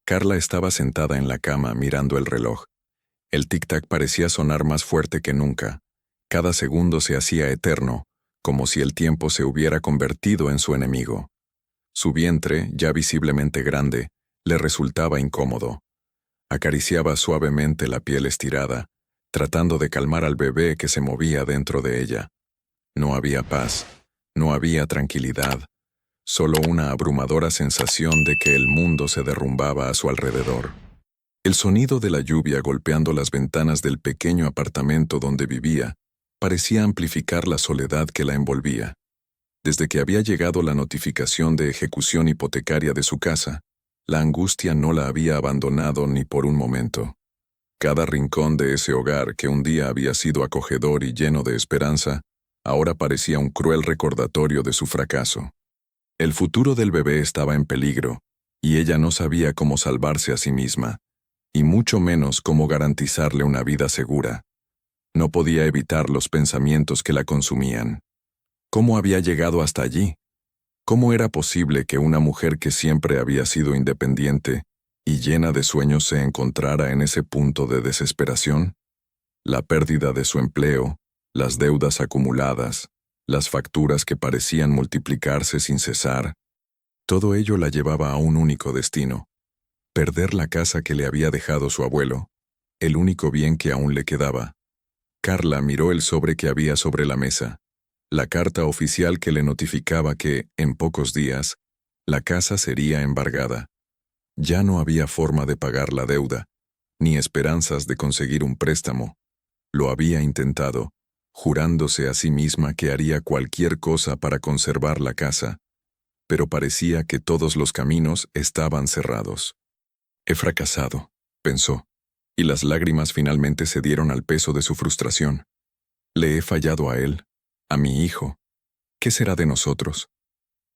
Carla estaba sentada en la cama mirando el reloj. El tic-tac parecía sonar más fuerte que nunca. Cada segundo se hacía eterno, como si el tiempo se hubiera convertido en su enemigo. Su vientre, ya visiblemente grande, le resultaba incómodo. Acariciaba suavemente la piel estirada, tratando de calmar al bebé que se movía dentro de ella. No había paz, no había tranquilidad, solo una abrumadora sensación de que el mundo se derrumbaba a su alrededor. El sonido de la lluvia golpeando las ventanas del pequeño apartamento donde vivía parecía amplificar la soledad que la envolvía. Desde que había llegado la notificación de ejecución hipotecaria de su casa, la angustia no la había abandonado ni por un momento. Cada rincón de ese hogar que un día había sido acogedor y lleno de esperanza, ahora parecía un cruel recordatorio de su fracaso. El futuro del bebé estaba en peligro, y ella no sabía cómo salvarse a sí misma, y mucho menos cómo garantizarle una vida segura. No podía evitar los pensamientos que la consumían. ¿Cómo había llegado hasta allí? ¿Cómo era posible que una mujer que siempre había sido independiente y llena de sueños se encontrara en ese punto de desesperación? La pérdida de su empleo, las deudas acumuladas, las facturas que parecían multiplicarse sin cesar, todo ello la llevaba a un único destino: perder la casa que le había dejado su abuelo, el único bien que aún le quedaba. Carla miró el sobre que había sobre la mesa, la carta oficial que le notificaba que, en pocos días, la casa sería embargada. Ya no había forma de pagar la deuda, ni esperanzas de conseguir un préstamo. Lo había intentado, jurándose a sí misma que haría cualquier cosa para conservar la casa, pero parecía que todos los caminos estaban cerrados. He fracasado, pensó, y las lágrimas finalmente cedieron al peso de su frustración. Le he fallado a él, a mi hijo. ¿Qué será de nosotros?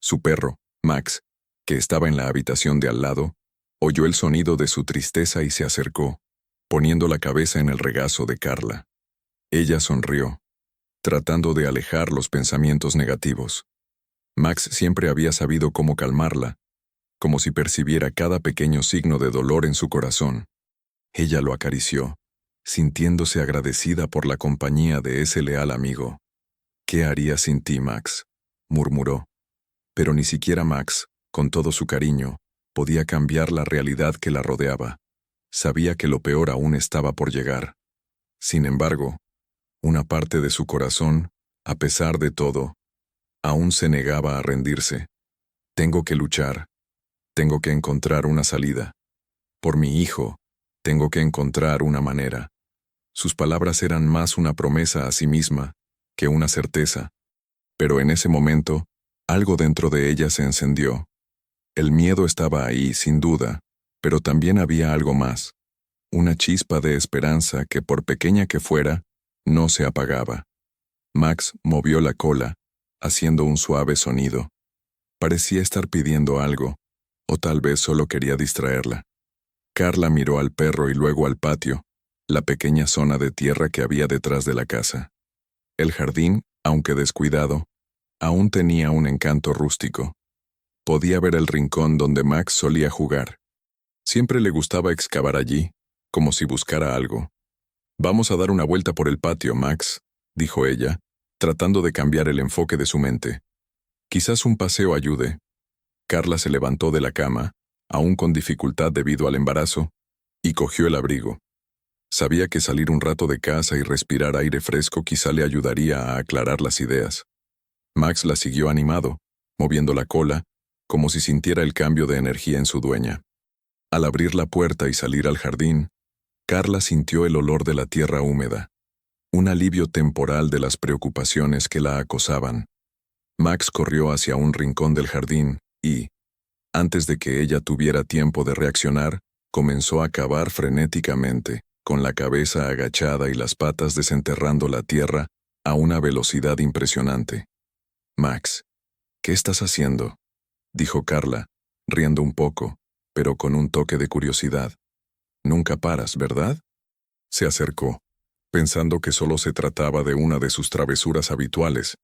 Su perro, Max, que estaba en la habitación de al lado, oyó el sonido de su tristeza y se acercó, poniendo la cabeza en el regazo de Carla. Ella sonrió, tratando de alejar los pensamientos negativos. Max siempre había sabido cómo calmarla, como si percibiera cada pequeño signo de dolor en su corazón. Ella lo acarició, sintiéndose agradecida por la compañía de ese leal amigo. «¿Qué haría sin ti, Max?», murmuró. Pero ni siquiera Max, con todo su cariño, podía cambiar la realidad que la rodeaba. Sabía que lo peor aún estaba por llegar. Sin embargo, una parte de su corazón, a pesar de todo, aún se negaba a rendirse. «Tengo que luchar. Tengo que encontrar una salida. Por mi hijo, tengo que encontrar una manera». Sus palabras eran más una promesa a sí misma que una certeza. Pero en ese momento, algo dentro de ella se encendió. El miedo estaba ahí, sin duda, pero también había algo más. Una chispa de esperanza que, por pequeña que fuera, no se apagaba. Max movió la cola, haciendo un suave sonido. Parecía estar pidiendo algo, o tal vez solo quería distraerla. Carla miró al perro y luego al patio, la pequeña zona de tierra que había detrás de la casa. El jardín, aunque descuidado, aún tenía un encanto rústico. Podía ver el rincón donde Max solía jugar. Siempre le gustaba excavar allí, como si buscara algo. «Vamos a dar una vuelta por el patio, Max», dijo ella, tratando de cambiar el enfoque de su mente. «Quizás un paseo ayude». Carla se levantó de la cama, aún con dificultad debido al embarazo, y cogió el abrigo. Sabía que salir un rato de casa y respirar aire fresco quizá le ayudaría a aclarar las ideas. Max la siguió animado, moviendo la cola, como si sintiera el cambio de energía en su dueña. Al abrir la puerta y salir al jardín, Carla sintió el olor de la tierra húmeda, un alivio temporal de las preocupaciones que la acosaban. Max corrió hacia un rincón del jardín y, antes de que ella tuviera tiempo de reaccionar, comenzó a cavar frenéticamente, con la cabeza agachada y las patas desenterrando la tierra a una velocidad impresionante. «Max, ¿qué estás haciendo?», dijo Carla, riendo un poco, pero con un toque de curiosidad. «Nunca paras, ¿verdad?». Se acercó, pensando que solo se trataba de una de sus travesuras habituales,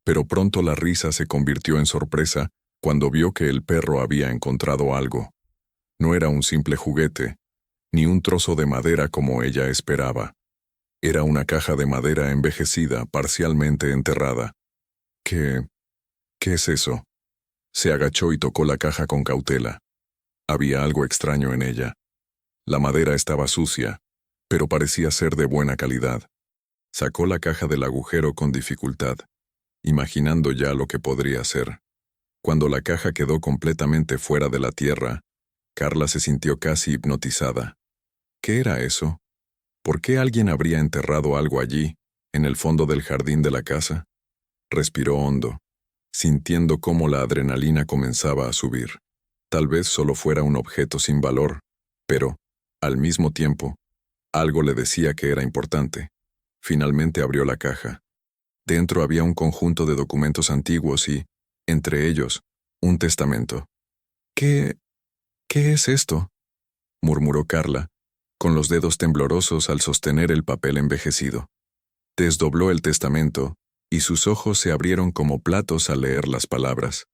pero pronto la risa se convirtió en sorpresa cuando vio que el perro había encontrado algo. No era un simple juguete, ni un trozo de madera como ella esperaba. Era una caja de madera envejecida, parcialmente enterrada. ¿Qué es eso? Se agachó y tocó la caja con cautela. Había algo extraño en ella. La madera estaba sucia, pero parecía ser de buena calidad. Sacó la caja del agujero con dificultad, imaginando ya lo que podría ser. Cuando la caja quedó completamente fuera de la tierra, Carla se sintió casi hipnotizada. ¿Qué era eso? ¿Por qué alguien habría enterrado algo allí, en el fondo del jardín de la casa? Respiró hondo, sintiendo cómo la adrenalina comenzaba a subir. Tal vez solo fuera un objeto sin valor, pero, al mismo tiempo, algo le decía que era importante. Finalmente abrió la caja. Dentro había un conjunto de documentos antiguos y, entre ellos, un testamento. ¿Qué es esto?, murmuró Carla, con los dedos temblorosos al sostener el papel envejecido. Desdobló el testamento, y sus ojos se abrieron como platos al leer las palabras.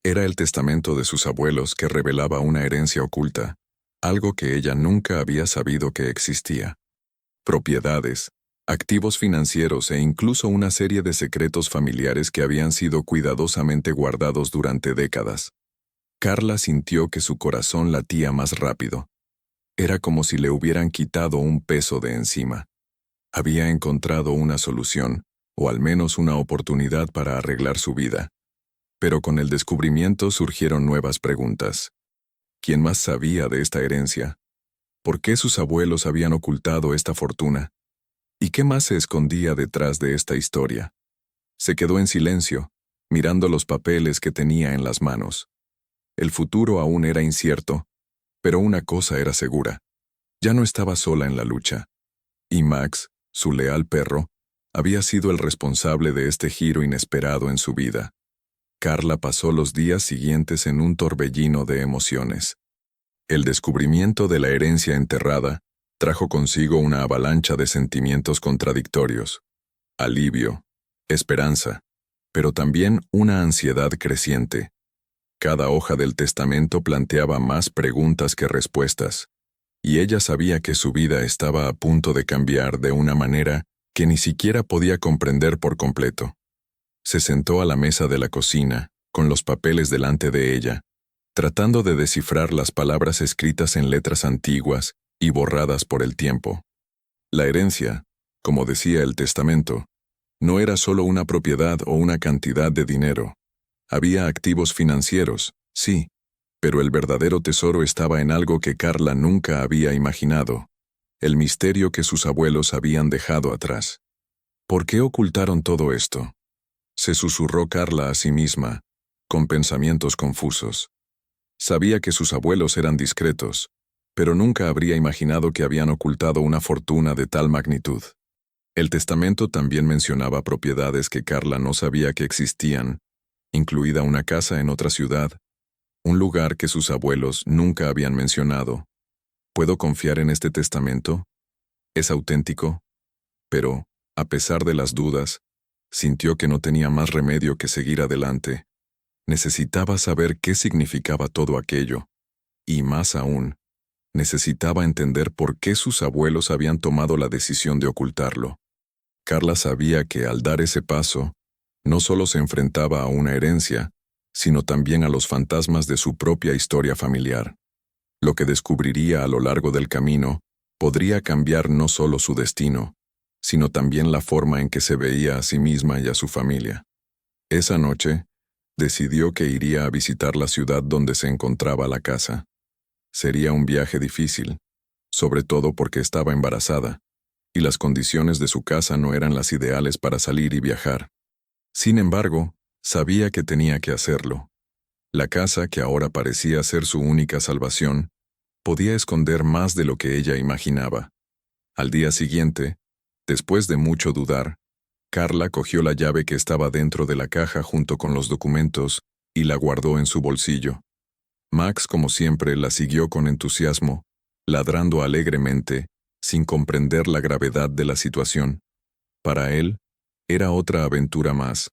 Era el testamento de sus abuelos que revelaba una herencia oculta, algo que ella nunca había sabido que existía. Propiedades, activos financieros e incluso una serie de secretos familiares que habían sido cuidadosamente guardados durante décadas. Carla sintió que su corazón latía más rápido. Era como si le hubieran quitado un peso de encima. Había encontrado una solución, o al menos una oportunidad para arreglar su vida. Pero con el descubrimiento surgieron nuevas preguntas. ¿Quién más sabía de esta herencia? ¿Por qué sus abuelos habían ocultado esta fortuna? ¿Y qué más se escondía detrás de esta historia? Se quedó en silencio, mirando los papeles que tenía en las manos. El futuro aún era incierto, pero una cosa era segura. Ya no estaba sola en la lucha. Y Max, su leal perro, había sido el responsable de este giro inesperado en su vida. Carla pasó los días siguientes en un torbellino de emociones. El descubrimiento de la herencia enterrada trajo consigo una avalancha de sentimientos contradictorios. Alivio, esperanza, pero también una ansiedad creciente. Cada hoja del testamento planteaba más preguntas que respuestas, y ella sabía que su vida estaba a punto de cambiar de una manera que ni siquiera podía comprender por completo. Se sentó a la mesa de la cocina, con los papeles delante de ella, tratando de descifrar las palabras escritas en letras antiguas y borradas por el tiempo. La herencia, como decía el testamento, no era solo una propiedad o una cantidad de dinero. Había activos financieros, sí, pero el verdadero tesoro estaba en algo que Carla nunca había imaginado, el misterio que sus abuelos habían dejado atrás. ¿Por qué ocultaron todo esto?, se susurró Carla a sí misma, con pensamientos confusos. Sabía que sus abuelos eran discretos, pero nunca habría imaginado que habían ocultado una fortuna de tal magnitud. El testamento también mencionaba propiedades que Carla no sabía que existían, incluida una casa en otra ciudad, un lugar que sus abuelos nunca habían mencionado. ¿Puedo confiar en este testamento? ¿Es auténtico? Pero, a pesar de las dudas, sintió que no tenía más remedio que seguir adelante. Necesitaba saber qué significaba todo aquello, y más aún, necesitaba entender por qué sus abuelos habían tomado la decisión de ocultarlo. Carla sabía que al dar ese paso, no solo se enfrentaba a una herencia, sino también a los fantasmas de su propia historia familiar. Lo que descubriría a lo largo del camino podría cambiar no solo su destino, sino también la forma en que se veía a sí misma y a su familia. Esa noche, decidió que iría a visitar la ciudad donde se encontraba la casa. Sería un viaje difícil, sobre todo porque estaba embarazada, y las condiciones de su casa no eran las ideales para salir y viajar. Sin embargo, sabía que tenía que hacerlo. La casa, que ahora parecía ser su única salvación, podía esconder más de lo que ella imaginaba. Al día siguiente, después de mucho dudar, Carla cogió la llave que estaba dentro de la caja junto con los documentos y la guardó en su bolsillo. Max, como siempre, la siguió con entusiasmo, ladrando alegremente, sin comprender la gravedad de la situación. Para él, era otra aventura más,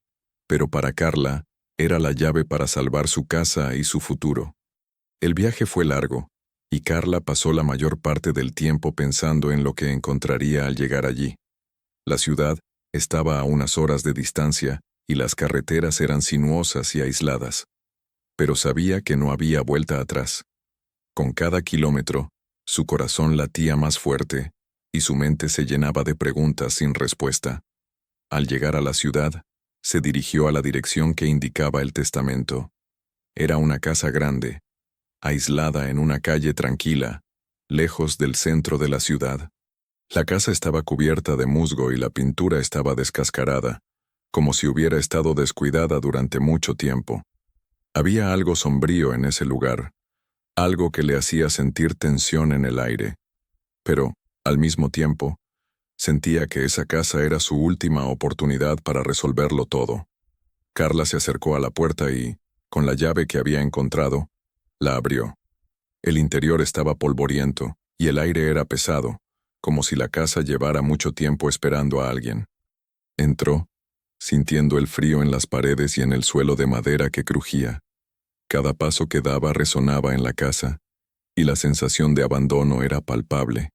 pero para Carla, era la llave para salvar su casa y su futuro. El viaje fue largo, y Carla pasó la mayor parte del tiempo pensando en lo que encontraría al llegar allí. La ciudad estaba a unas horas de distancia y las carreteras eran sinuosas y aisladas, pero sabía que no había vuelta atrás. Con cada kilómetro, su corazón latía más fuerte y su mente se llenaba de preguntas sin respuesta. Al llegar a la ciudad, se dirigió a la dirección que indicaba el testamento. Era una casa grande, aislada en una calle tranquila, lejos del centro de la ciudad. La casa estaba cubierta de musgo y la pintura estaba descascarada, como si hubiera estado descuidada durante mucho tiempo. Había algo sombrío en ese lugar, algo que le hacía sentir tensión en el aire. Pero, al mismo tiempo, sentía que esa casa era su última oportunidad para resolverlo todo. Carla se acercó a la puerta y, con la llave que había encontrado, la abrió. El interior estaba polvoriento y el aire era pesado, como si la casa llevara mucho tiempo esperando a alguien. Entró, sintiendo el frío en las paredes y en el suelo de madera que crujía. Cada paso que daba resonaba en la casa, y la sensación de abandono era palpable.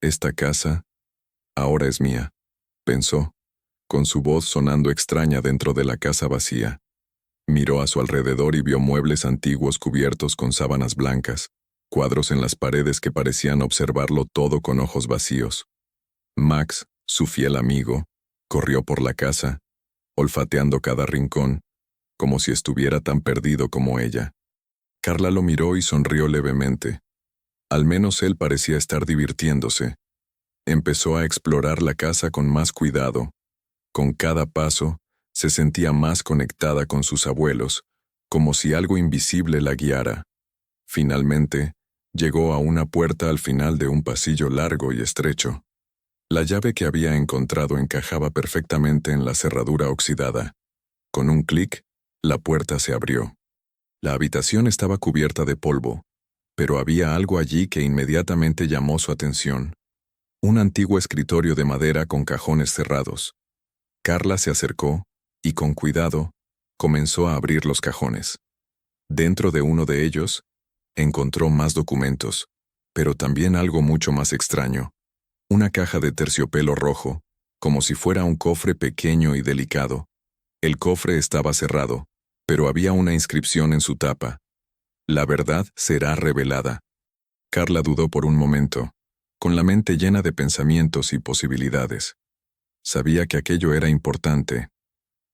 Esta casa, ahora es mía, pensó, con su voz sonando extraña dentro de la casa vacía. Miró a su alrededor y vio muebles antiguos cubiertos con sábanas blancas, cuadros en las paredes que parecían observarlo todo con ojos vacíos. Max, su fiel amigo, corrió por la casa, olfateando cada rincón, como si estuviera tan perdido como ella. Carla lo miró y sonrió levemente. Al menos él parecía estar divirtiéndose. Empezó a explorar la casa con más cuidado. Con cada paso, se sentía más conectada con sus abuelos, como si algo invisible la guiara. Finalmente, llegó a una puerta al final de un pasillo largo y estrecho. La llave que había encontrado encajaba perfectamente en la cerradura oxidada. Con un clic, la puerta se abrió. La habitación estaba cubierta de polvo, pero había algo allí que inmediatamente llamó su atención. Un antiguo escritorio de madera con cajones cerrados. Carla se acercó y, con cuidado, comenzó a abrir los cajones. Dentro de uno de ellos, encontró más documentos, pero también algo mucho más extraño. Una caja de terciopelo rojo, como si fuera un cofre pequeño y delicado. El cofre estaba cerrado, pero había una inscripción en su tapa. La verdad será revelada. Carla dudó por un momento, con la mente llena de pensamientos y posibilidades. Sabía que aquello era importante.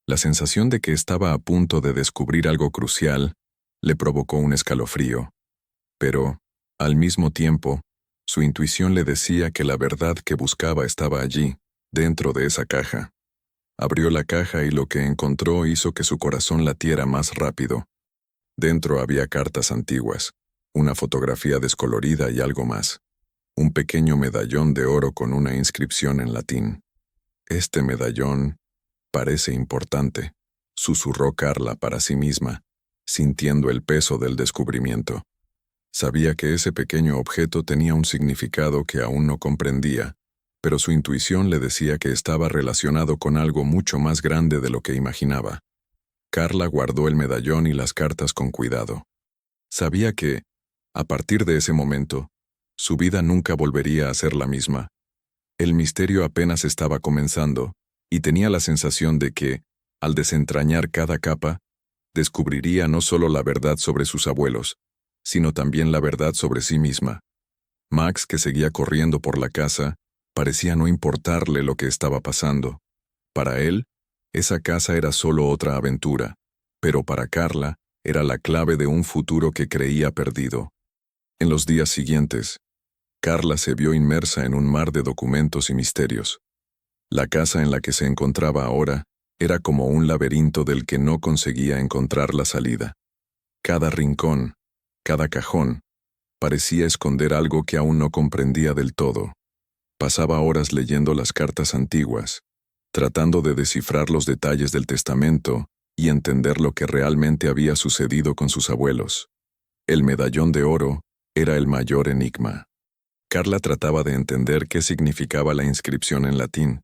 La sensación de que estaba a punto de descubrir algo crucial le provocó un escalofrío. Pero, al mismo tiempo, su intuición le decía que la verdad que buscaba estaba allí, dentro de esa caja. Abrió la caja y lo que encontró hizo que su corazón latiera más rápido. Dentro había cartas antiguas, una fotografía descolorida y algo más. Un pequeño medallón de oro con una inscripción en latín. Este medallón parece importante, susurró Carla para sí misma, sintiendo el peso del descubrimiento. Sabía que ese pequeño objeto tenía un significado que aún no comprendía, pero su intuición le decía que estaba relacionado con algo mucho más grande de lo que imaginaba. Carla guardó el medallón y las cartas con cuidado. Sabía que, a partir de ese momento, su vida nunca volvería a ser la misma. El misterio apenas estaba comenzando, y tenía la sensación de que, al desentrañar cada capa, descubriría no solo la verdad sobre sus abuelos, sino también la verdad sobre sí misma. Max, que seguía corriendo por la casa, parecía no importarle lo que estaba pasando. Para él, esa casa era solo otra aventura, pero para Carla era la clave de un futuro que creía perdido. En los días siguientes, Carla se vio inmersa en un mar de documentos y misterios. La casa en la que se encontraba ahora era como un laberinto del que no conseguía encontrar la salida. Cada rincón, cada cajón, parecía esconder algo que aún no comprendía del todo. Pasaba horas leyendo las cartas antiguas, tratando de descifrar los detalles del testamento y entender lo que realmente había sucedido con sus abuelos. El medallón de oro era el mayor enigma. Carla trataba de entender qué significaba la inscripción en latín,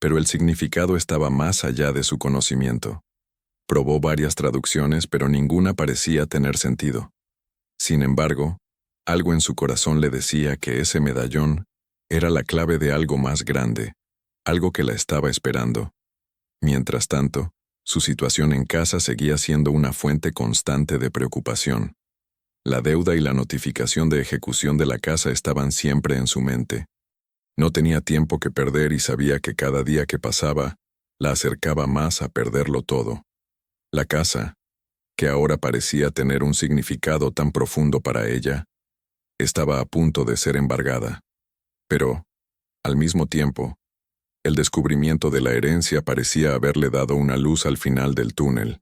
pero el significado estaba más allá de su conocimiento. Probó varias traducciones, pero ninguna parecía tener sentido. Sin embargo, Algo en su corazón le decía que ese medallón era la clave de algo más grande, algo que la estaba esperando. Mientras tanto, su situación en casa seguía siendo una fuente constante de preocupación. La deuda y la notificación de ejecución de la casa estaban siempre en su mente. No tenía tiempo que perder y sabía que cada día que pasaba la acercaba más a perderlo todo. La casa, que ahora parecía tener un significado tan profundo para ella, estaba a punto de ser embargada. Pero, al mismo tiempo, el descubrimiento de la herencia parecía haberle dado una luz al final del túnel.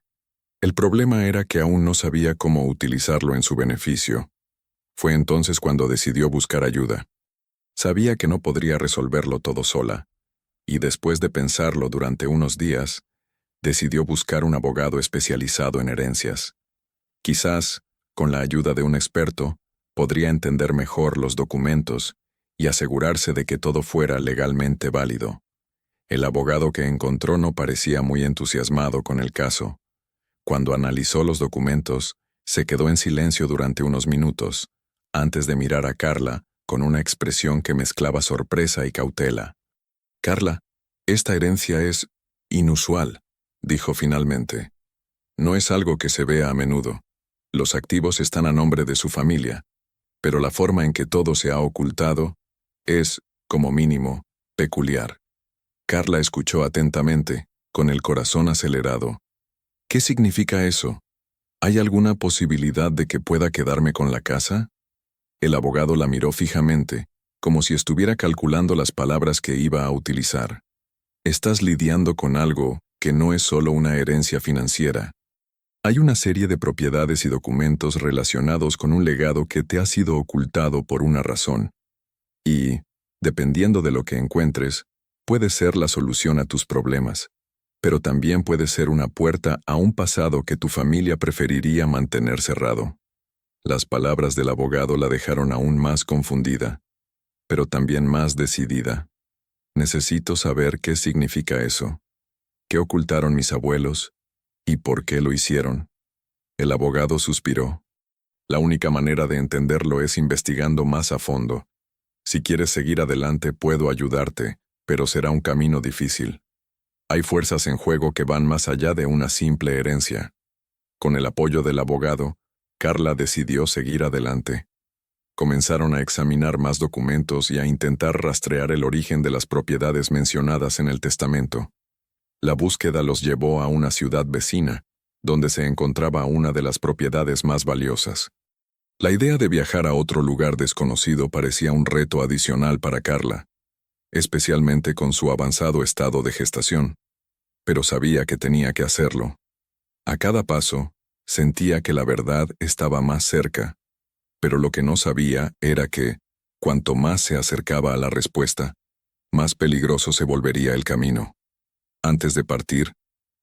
El problema era que aún no sabía cómo utilizarlo en su beneficio. Fue entonces cuando decidió buscar ayuda. Sabía que no podría resolverlo todo sola, y después de pensarlo durante unos días, decidió buscar un abogado especializado en herencias. Quizás, con la ayuda de un experto, podría entender mejor los documentos y asegurarse de que todo fuera legalmente válido. El abogado que encontró no parecía muy entusiasmado con el caso. Cuando analizó los documentos, se quedó en silencio durante unos minutos, antes de mirar a Carla con una expresión que mezclaba sorpresa y cautela. «Carla, esta herencia es inusual», dijo finalmente. «No es algo que se vea a menudo. Los activos están a nombre de su familia, pero la forma en que todo se ha ocultado es, como mínimo, peculiar». Carla escuchó atentamente, con el corazón acelerado. «¿Qué significa eso? ¿Hay alguna posibilidad de que pueda quedarme con la casa?» El abogado la miró fijamente, como si estuviera calculando las palabras que iba a utilizar. «Estás lidiando con algo que no es solo una herencia financiera. Hay una serie de propiedades y documentos relacionados con un legado que te ha sido ocultado por una razón. Y, dependiendo de lo que encuentres, puede ser la solución a tus problemas, pero también puede ser una puerta a un pasado que tu familia preferiría mantener cerrado». Las palabras del abogado la dejaron aún más confundida, pero también más decidida. «Necesito saber qué significa eso. ¿Qué ocultaron mis abuelos? ¿Y por qué lo hicieron?». El abogado suspiró. «La única manera de entenderlo es investigando más a fondo. Si quieres seguir adelante, puedo ayudarte, pero será un camino difícil. Hay fuerzas en juego que van más allá de una simple herencia». Con el apoyo del abogado, Carla decidió seguir adelante. Comenzaron a examinar más documentos y a intentar rastrear el origen de las propiedades mencionadas en el testamento. La búsqueda los llevó a una ciudad vecina, donde se encontraba una de las propiedades más valiosas. La idea de viajar a otro lugar desconocido parecía un reto adicional para Carla, especialmente con su avanzado estado de gestación, pero sabía que tenía que hacerlo. A cada paso, sentía que la verdad estaba más cerca, pero lo que no sabía era que, cuanto más se acercaba a la respuesta, más peligroso se volvería el camino. Antes de partir,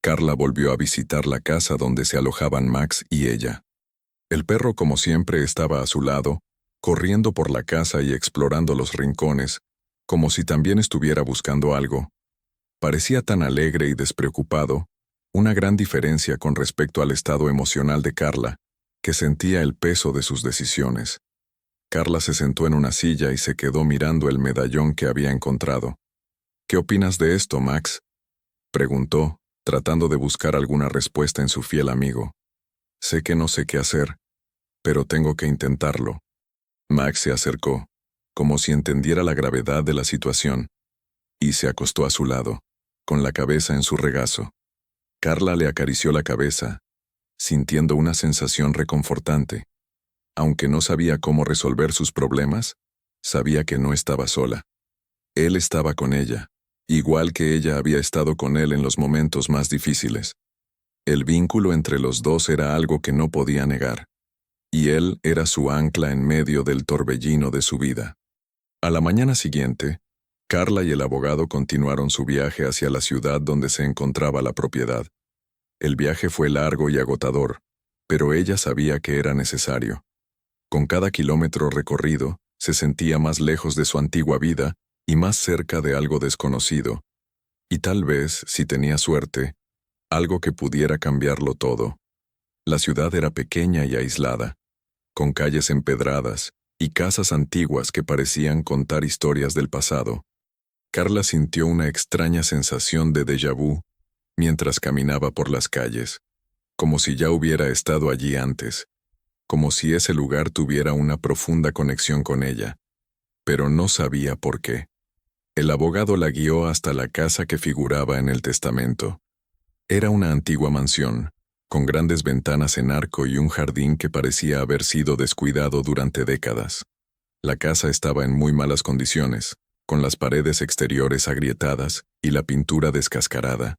Carla volvió a visitar la casa donde se alojaban Max y ella. El perro, como siempre, estaba a su lado, corriendo por la casa y explorando los rincones, como si también estuviera buscando algo. Parecía tan alegre y despreocupado, una gran diferencia con respecto al estado emocional de Carla, que sentía el peso de sus decisiones. Carla se sentó en una silla y se quedó mirando el medallón que había encontrado. «¿Qué opinas de esto, Max?», preguntó, tratando de buscar alguna respuesta en su fiel amigo. «Sé que no sé qué hacer, pero tengo que intentarlo». Max se acercó, como si entendiera la gravedad de la situación, y se acostó a su lado, con la cabeza en su regazo. Carla le acarició la cabeza, sintiendo una sensación reconfortante. Aunque no sabía cómo resolver sus problemas, sabía que no estaba sola. Él estaba con ella, igual que ella había estado con él en los momentos más difíciles. El vínculo entre los dos era algo que no podía negar, y él era su ancla en medio del torbellino de su vida. A la mañana siguiente, Carla y el abogado continuaron su viaje hacia la ciudad donde se encontraba la propiedad. El viaje fue largo y agotador, pero ella sabía que era necesario. Con cada kilómetro recorrido, se sentía más lejos de su antigua vida y más cerca de algo desconocido, y tal vez, si tenía suerte, algo que pudiera cambiarlo todo. La ciudad era pequeña y aislada, con calles empedradas, y casas antiguas que parecían contar historias del pasado. Carla sintió una extraña sensación de déjà vu mientras caminaba por las calles, como si ya hubiera estado allí antes, como si ese lugar tuviera una profunda conexión con ella, pero no sabía por qué. El abogado la guió hasta la casa que figuraba en el testamento. Era una antigua mansión, con grandes ventanas en arco y un jardín que parecía haber sido descuidado durante décadas. La casa estaba en muy malas condiciones, con las paredes exteriores agrietadas y la pintura descascarada.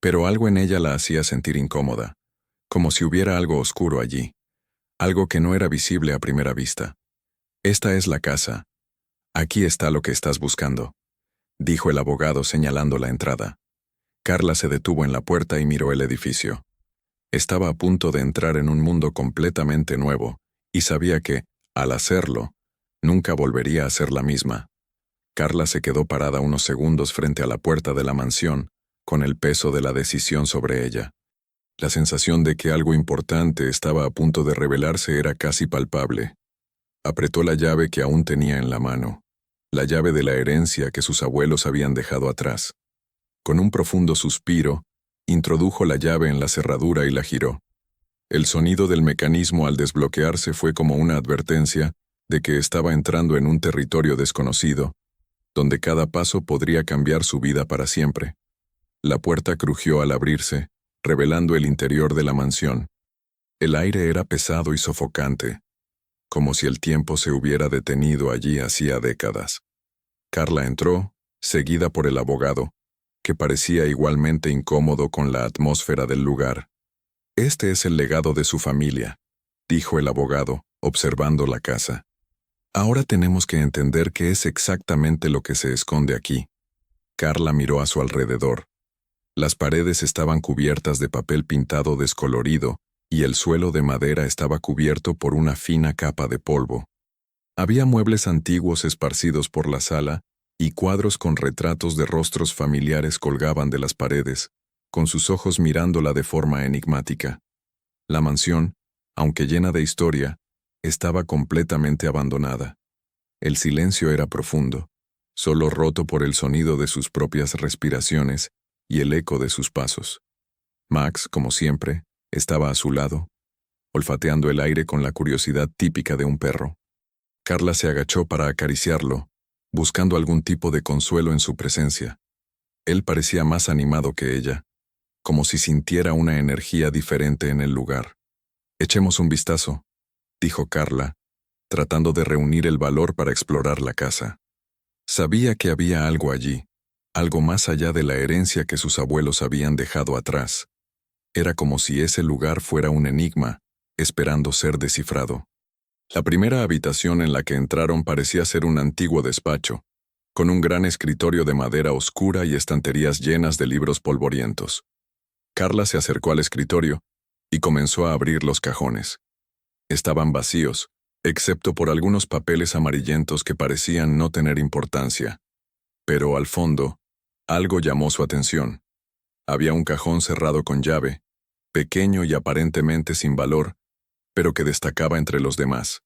Pero algo en ella la hacía sentir incómoda, como si hubiera algo oscuro allí, algo que no era visible a primera vista. «Esta es la casa. Aquí está lo que estás buscando», dijo el abogado señalando la entrada. Carla se detuvo en la puerta y miró el edificio. Estaba a punto de entrar en un mundo completamente nuevo, y sabía que, al hacerlo, nunca volvería a ser la misma. Carla se quedó parada unos segundos frente a la puerta de la mansión, con el peso de la decisión sobre ella. La sensación de que algo importante estaba a punto de revelarse era casi palpable. Apretó la llave que aún tenía en la mano, la llave de la herencia que sus abuelos habían dejado atrás. Con un profundo suspiro, introdujo la llave en la cerradura y la giró. El sonido del mecanismo al desbloquearse fue como una advertencia de que estaba entrando en un territorio desconocido, donde cada paso podría cambiar su vida para siempre. La puerta crujió al abrirse, revelando el interior de la mansión. El aire era pesado y sofocante, como si el tiempo se hubiera detenido allí hacía décadas. Carla entró, seguida por el abogado, que parecía igualmente incómodo con la atmósfera del lugar. «Este es el legado de su familia», dijo el abogado, observando la casa. «Ahora tenemos que entender qué es exactamente lo que se esconde aquí». Carla miró a su alrededor. Las paredes estaban cubiertas de papel pintado descolorido y el suelo de madera estaba cubierto por una fina capa de polvo. Había muebles antiguos esparcidos por la sala y cuadros con retratos de rostros familiares colgaban de las paredes, con sus ojos mirándola de forma enigmática. La mansión, aunque llena de historia, estaba completamente abandonada. El silencio era profundo, solo roto por el sonido de sus propias respiraciones y el eco de sus pasos. Max, como siempre, estaba a su lado, olfateando el aire con la curiosidad típica de un perro. Carla se agachó para acariciarlo, buscando algún tipo de consuelo en su presencia. Él parecía más animado que ella, como si sintiera una energía diferente en el lugar. «Echemos un vistazo», dijo Carla, tratando de reunir el valor para explorar la casa. Sabía que había algo allí, algo más allá de la herencia que sus abuelos habían dejado atrás. Era como si ese lugar fuera un enigma, esperando ser descifrado. La primera habitación en la que entraron parecía ser un antiguo despacho, con un gran escritorio de madera oscura y estanterías llenas de libros polvorientos. Carla se acercó al escritorio y comenzó a abrir los cajones. Estaban vacíos, excepto por algunos papeles amarillentos que parecían no tener importancia. Pero al fondo, algo llamó su atención. Había un cajón cerrado con llave, pequeño y aparentemente sin valor, pero que destacaba entre los demás.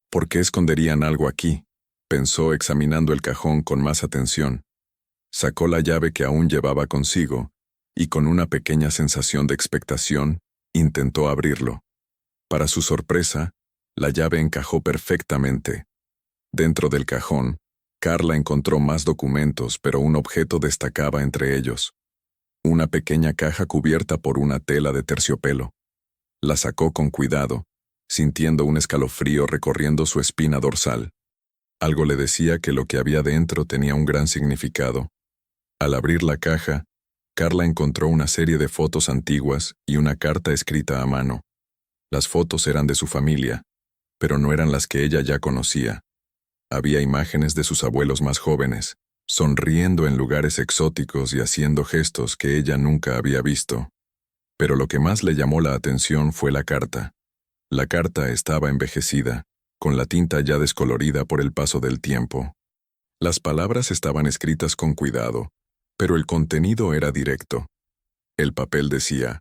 ¿Por qué esconderían algo aquí?, pensó examinando el cajón con más atención. Sacó la llave que aún llevaba consigo, y con una pequeña sensación de expectación, intentó abrirlo. Para su sorpresa, la llave encajó perfectamente. Dentro del cajón, Carla encontró más documentos, pero un objeto destacaba entre ellos. Una pequeña caja cubierta por una tela de terciopelo. La sacó con cuidado, sintiendo un escalofrío recorriendo su espina dorsal. Algo le decía que lo que había dentro tenía un gran significado. Al abrir la caja, Carla encontró una serie de fotos antiguas y una carta escrita a mano. Las fotos eran de su familia, pero no eran las que ella ya conocía. Había imágenes de sus abuelos más jóvenes, sonriendo en lugares exóticos y haciendo gestos que ella nunca había visto. Pero lo que más le llamó la atención fue la carta. La carta estaba envejecida, con la tinta ya descolorida por el paso del tiempo. Las palabras estaban escritas con cuidado, pero el contenido era directo. El papel decía: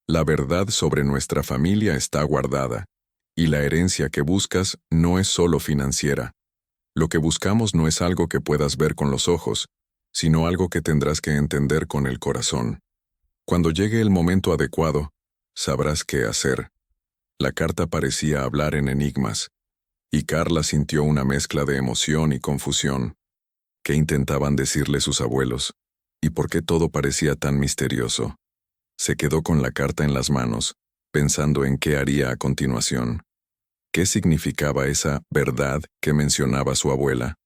«La verdad sobre nuestra familia está guardada, Y la herencia que buscas no es solo financiera. Lo que buscamos no es algo que puedas ver con los ojos, sino algo que tendrás que entender con el corazón. Cuando llegue el momento adecuado, sabrás qué hacer. La carta parecía hablar en enigmas, y Carla sintió una mezcla de emoción y confusión. ¿Qué intentaban decirle sus abuelos? ¿Y por qué todo parecía tan misterioso? Se quedó con la carta en las manos, pensando en qué haría a continuación. ¿Qué significaba esa verdad que mencionaba su abuela?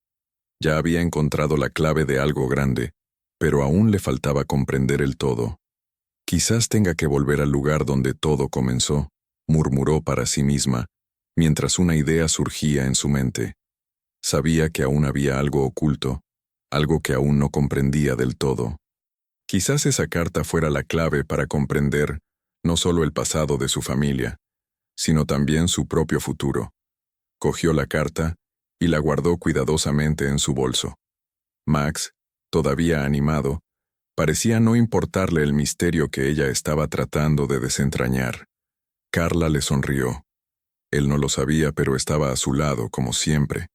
Ya había encontrado la clave de algo grande, pero aún le faltaba comprender el todo. Quizás tenga que volver al lugar donde todo comenzó, murmuró para sí misma, mientras una idea surgía en su mente. Sabía que aún había algo oculto, algo que aún no comprendía del todo. Quizás esa carta fuera la clave para comprender no solo el pasado de su familia, sino también su propio futuro. Cogió la carta y la guardó cuidadosamente en su bolso. Max, todavía animado, parecía no importarle el misterio que ella estaba tratando de desentrañar. Carla le sonrió. Él no lo sabía, pero estaba a su lado, como siempre,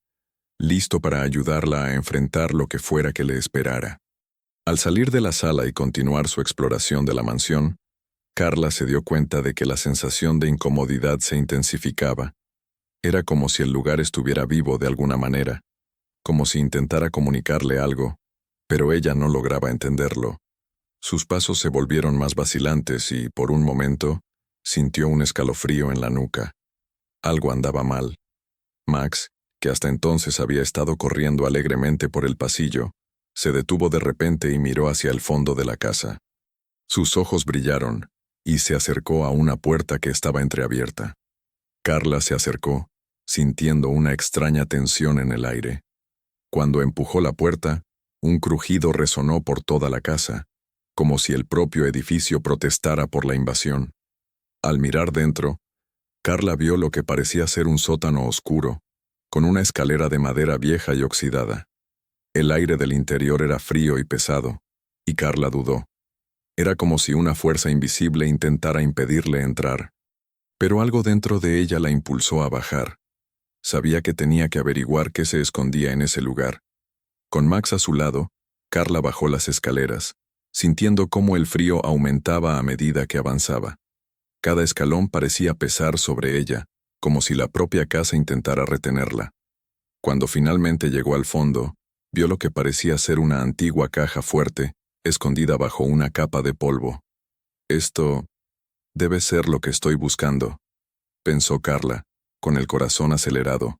listo para ayudarla a enfrentar lo que fuera que le esperara. Al salir de la sala y continuar su exploración de la mansión, Carla se dio cuenta de que la sensación de incomodidad se intensificaba. Era como si el lugar estuviera vivo de alguna manera, como si intentara comunicarle algo, pero ella no lograba entenderlo. Sus pasos se volvieron más vacilantes y, por un momento, sintió un escalofrío en la nuca. Algo andaba mal. Max, que hasta entonces había estado corriendo alegremente por el pasillo, se detuvo de repente y miró hacia el fondo de la casa. Sus ojos brillaron, y se acercó a una puerta que estaba entreabierta. Carla se acercó, sintiendo una extraña tensión en el aire. Cuando empujó la puerta, un crujido resonó por toda la casa, como si el propio edificio protestara por la invasión. Al mirar dentro, Carla vio lo que parecía ser un sótano oscuro, con una escalera de madera vieja y oxidada. El aire del interior era frío y pesado, y Carla dudó. Era como si una fuerza invisible intentara impedirle entrar. Pero algo dentro de ella la impulsó a bajar. Sabía que tenía que averiguar qué se escondía en ese lugar. Con Max a su lado, Carla bajó las escaleras, sintiendo cómo el frío aumentaba a medida que avanzaba. Cada escalón parecía pesar sobre ella, como si la propia casa intentara retenerla. Cuando finalmente llegó al fondo, vio lo que parecía ser una antigua caja fuerte, escondida bajo una capa de polvo. Esto debe ser lo que estoy buscando, pensó Carla, con el corazón acelerado.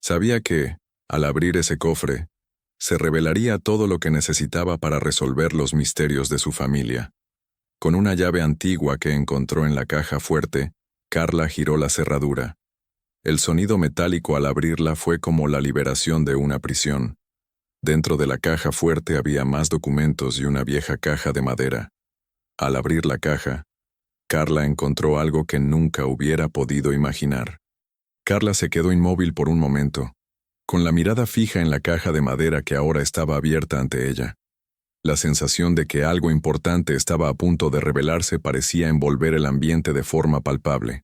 Sabía que, al abrir ese cofre, se revelaría todo lo que necesitaba para resolver los misterios de su familia. Con una llave antigua que encontró en la caja fuerte, Carla giró la cerradura. El sonido metálico al abrirla fue como la liberación de una prisión. Dentro de la caja fuerte había más documentos y una vieja caja de madera. Al abrir la caja, Carla encontró algo que nunca hubiera podido imaginar. Carla se quedó inmóvil por un momento, con la mirada fija en la caja de madera que ahora estaba abierta ante ella. La sensación de que algo importante estaba a punto de revelarse parecía envolver el ambiente de forma palpable.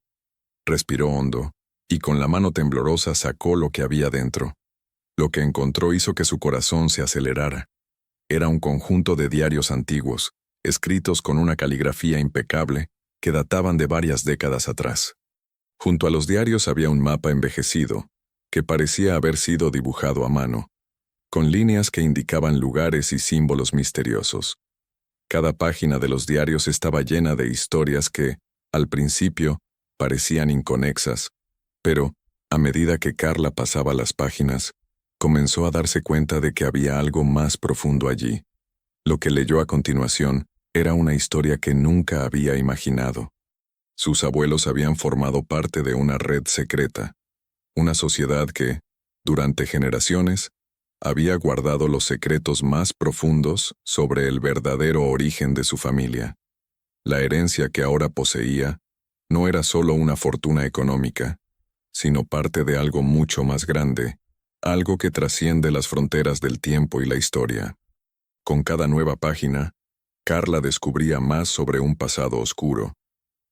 Respiró hondo, y con la mano temblorosa sacó lo que había dentro. Lo que encontró hizo que su corazón se acelerara. Era un conjunto de diarios antiguos, escritos con una caligrafía impecable, que databan de varias décadas atrás. Junto a los diarios había un mapa envejecido, que parecía haber sido dibujado a mano, con líneas que indicaban lugares y símbolos misteriosos. Cada página de los diarios estaba llena de historias que, al principio, parecían inconexas, pero, a medida que Carla pasaba las páginas, comenzó a darse cuenta de que había algo más profundo allí. Lo que leyó a continuación era una historia que nunca había imaginado. Sus abuelos habían formado parte de una red secreta, una sociedad que, durante generaciones, había guardado los secretos más profundos sobre el verdadero origen de su familia. La herencia que ahora poseía no era solo una fortuna económica, sino parte de algo mucho más grande, algo que trasciende las fronteras del tiempo y la historia. Con cada nueva página, Carla descubría más sobre un pasado oscuro,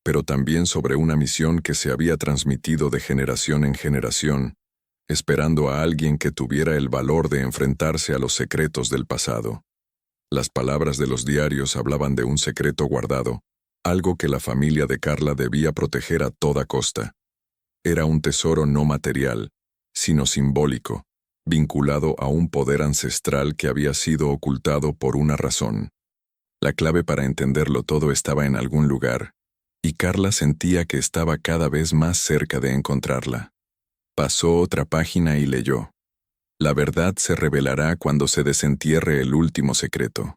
pero también sobre una misión que se había transmitido de generación en generación, esperando a alguien que tuviera el valor de enfrentarse a los secretos del pasado. Las palabras de los diarios hablaban de un secreto guardado, algo que la familia de Carla debía proteger a toda costa. Era un tesoro no material, sino simbólico, vinculado a un poder ancestral que había sido ocultado por una razón. La clave para entenderlo todo estaba en algún lugar, y Carla sentía que estaba cada vez más cerca de encontrarla. Pasó otra página y leyó: La verdad se revelará cuando se desentierre el último secreto.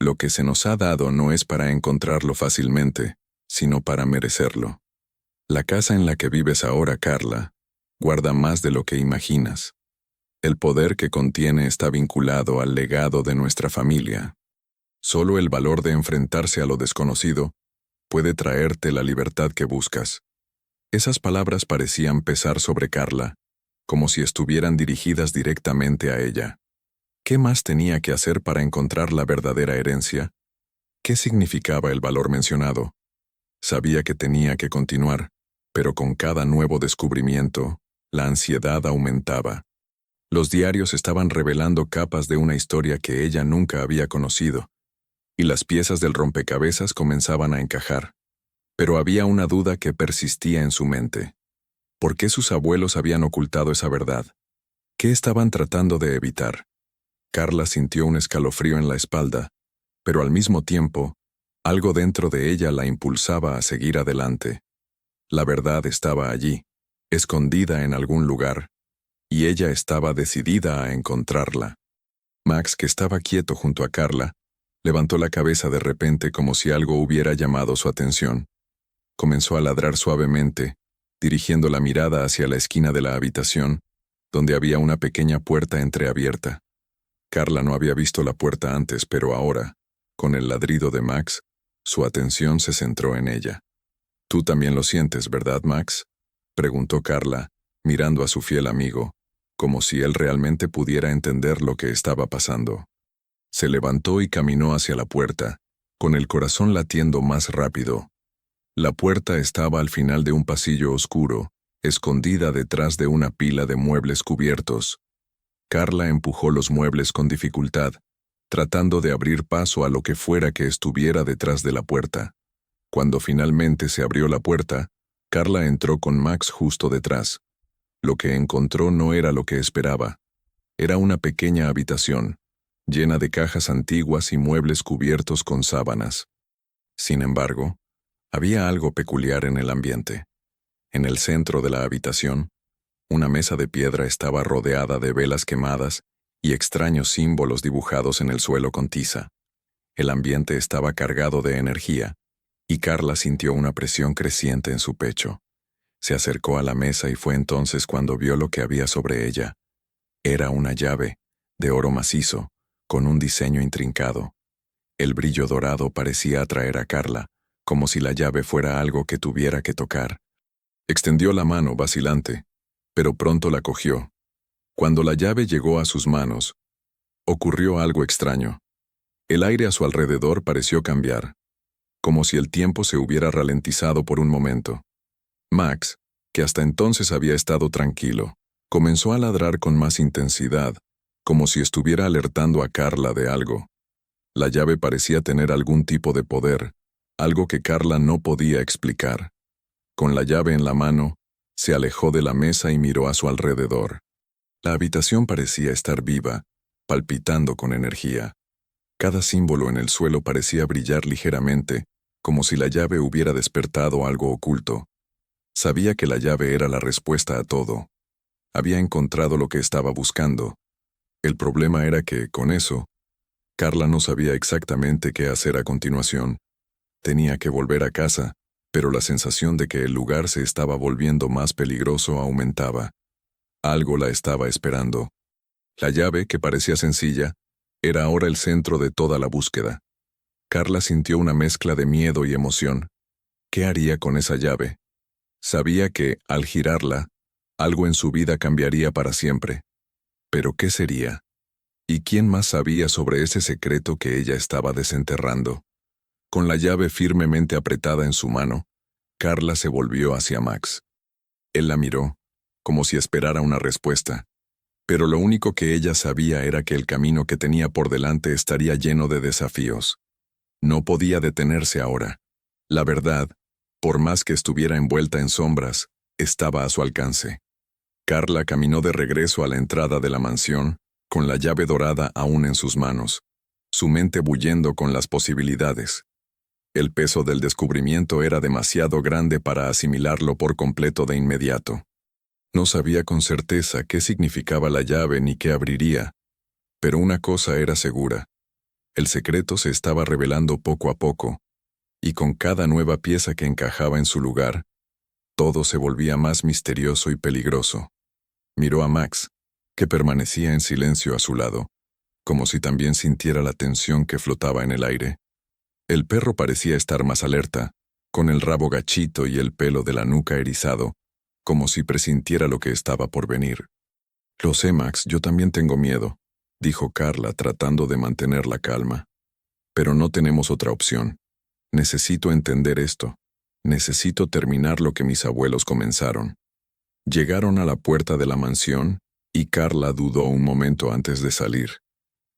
Lo que se nos ha dado no es para encontrarlo fácilmente, sino para merecerlo. La casa en la que vives ahora, Carla, guarda más de lo que imaginas. El poder que contiene está vinculado al legado de nuestra familia. Solo el valor de enfrentarse a lo desconocido puede traerte la libertad que buscas. Esas palabras parecían pesar sobre Carla, como si estuvieran dirigidas directamente a ella. ¿Qué más tenía que hacer para encontrar la verdadera herencia? ¿Qué significaba el valor mencionado? Sabía que tenía que continuar, pero con cada nuevo descubrimiento, la ansiedad aumentaba. Los diarios estaban revelando capas de una historia que ella nunca había conocido, y las piezas del rompecabezas comenzaban a encajar. Pero había una duda que persistía en su mente. ¿Por qué sus abuelos habían ocultado esa verdad? ¿Qué estaban tratando de evitar? Carla sintió un escalofrío en la espalda, pero al mismo tiempo, algo dentro de ella la impulsaba a seguir adelante. La verdad estaba allí, escondida en algún lugar, y ella estaba decidida a encontrarla. Max, que estaba quieto junto a Carla, levantó la cabeza de repente como si algo hubiera llamado su atención. Comenzó a ladrar suavemente, dirigiendo la mirada hacia la esquina de la habitación, donde había una pequeña puerta entreabierta. Carla no había visto la puerta antes, pero ahora, con el ladrido de Max, su atención se centró en ella. «Tú también lo sientes, ¿verdad, Max?», preguntó Carla, mirando a su fiel amigo, como si él realmente pudiera entender lo que estaba pasando. Se levantó y caminó hacia la puerta, con el corazón latiendo más rápido. La puerta estaba al final de un pasillo oscuro, escondida detrás de una pila de muebles cubiertos. Carla empujó los muebles con dificultad, tratando de abrir paso a lo que fuera que estuviera detrás de la puerta. Cuando finalmente se abrió la puerta, Carla entró con Max justo detrás. Lo que encontró no era lo que esperaba. Era una pequeña habitación, llena de cajas antiguas y muebles cubiertos con sábanas. Sin embargo, había algo peculiar en el ambiente. En el centro de la habitación, una mesa de piedra estaba rodeada de velas quemadas y extraños símbolos dibujados en el suelo con tiza. El ambiente estaba cargado de energía, y Carla sintió una presión creciente en su pecho. Se acercó a la mesa y fue entonces cuando vio lo que había sobre ella. Era una llave, de oro macizo, con un diseño intrincado. El brillo dorado parecía atraer a Carla, como si la llave fuera algo que tuviera que tocar. Extendió la mano vacilante, pero pronto la cogió. Cuando la llave llegó a sus manos, ocurrió algo extraño. El aire a su alrededor pareció cambiar, como si el tiempo se hubiera ralentizado por un momento. Max, que hasta entonces había estado tranquilo, comenzó a ladrar con más intensidad, como si estuviera alertando a Carla de algo. La llave parecía tener algún tipo de poder, algo que Carla no podía explicar. Con la llave en la mano, se alejó de la mesa y miró a su alrededor. La habitación parecía estar viva, palpitando con energía. Cada símbolo en el suelo parecía brillar ligeramente, como si la llave hubiera despertado algo oculto. Sabía que la llave era la respuesta a todo. Había encontrado lo que estaba buscando. El problema era que, con eso, Carla no sabía exactamente qué hacer a continuación. Tenía que volver a casa, pero la sensación de que el lugar se estaba volviendo más peligroso aumentaba. Algo la estaba esperando. La llave, que parecía sencilla, era ahora el centro de toda la búsqueda. Carla sintió una mezcla de miedo y emoción. ¿Qué haría con esa llave? Sabía que, al girarla, algo en su vida cambiaría para siempre. ¿Pero qué sería? ¿Y quién más sabía sobre ese secreto que ella estaba desenterrando? Con la llave firmemente apretada en su mano, Carla se volvió hacia Max. Él la miró, como si esperara una respuesta, pero lo único que ella sabía era que el camino que tenía por delante estaría lleno de desafíos. No podía detenerse ahora. La verdad, por más que estuviera envuelta en sombras, estaba a su alcance. Carla caminó de regreso a la entrada de la mansión, con la llave dorada aún en sus manos, su mente bullendo con las posibilidades. El peso del descubrimiento era demasiado grande para asimilarlo por completo de inmediato. No sabía con certeza qué significaba la llave ni qué abriría, pero una cosa era segura. El secreto se estaba revelando poco a poco, y con cada nueva pieza que encajaba en su lugar, todo se volvía más misterioso y peligroso. Miró a Max, que permanecía en silencio a su lado, como si también sintiera la tensión que flotaba en el aire. El perro parecía estar más alerta, con el rabo gachito y el pelo de la nuca erizado, como si presintiera lo que estaba por venir. «Lo sé, Max, yo también tengo miedo», dijo Carla tratando de mantener la calma. «Pero no tenemos otra opción. Necesito entender esto. Necesito terminar lo que mis abuelos comenzaron». Llegaron a la puerta de la mansión, y Carla dudó un momento antes de salir.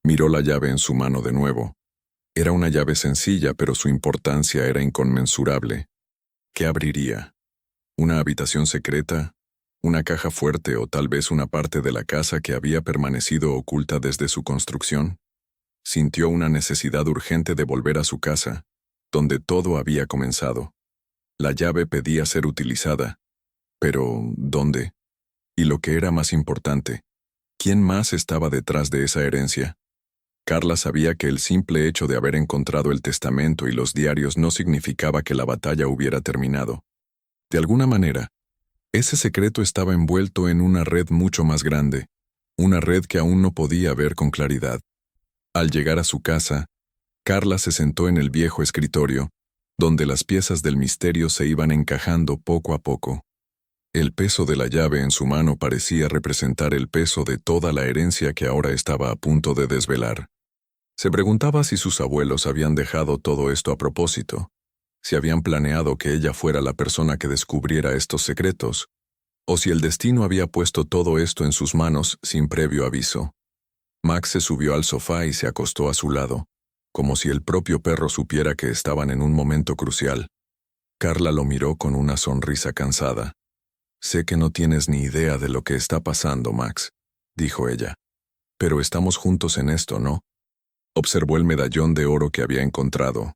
Miró la llave en su mano de nuevo. Era una llave sencilla, pero su importancia era inconmensurable. ¿Qué abriría? ¿Una habitación secreta? ¿Una caja fuerte o tal vez una parte de la casa que había permanecido oculta desde su construcción? Sintió una necesidad urgente de volver a su casa, donde todo había comenzado. La llave pedía ser utilizada. Pero, ¿dónde? Y lo que era más importante, ¿quién más estaba detrás de esa herencia? Carla sabía que el simple hecho de haber encontrado el testamento y los diarios no significaba que la batalla hubiera terminado. De alguna manera, ese secreto estaba envuelto en una red mucho más grande, una red que aún no podía ver con claridad. Al llegar a su casa, Carla se sentó en el viejo escritorio, donde las piezas del misterio se iban encajando poco a poco. El peso de la llave en su mano parecía representar el peso de toda la herencia que ahora estaba a punto de desvelar. Se preguntaba si sus abuelos habían dejado todo esto a propósito, si habían planeado que ella fuera la persona que descubriera estos secretos, o si el destino había puesto todo esto en sus manos sin previo aviso. Max se subió al sofá y se acostó a su lado, como si el propio perro supiera que estaban en un momento crucial. Carla lo miró con una sonrisa cansada. «Sé que no tienes ni idea de lo que está pasando, Max», dijo ella. «Pero estamos juntos en esto, ¿no?». Observó el medallón de oro que había encontrado,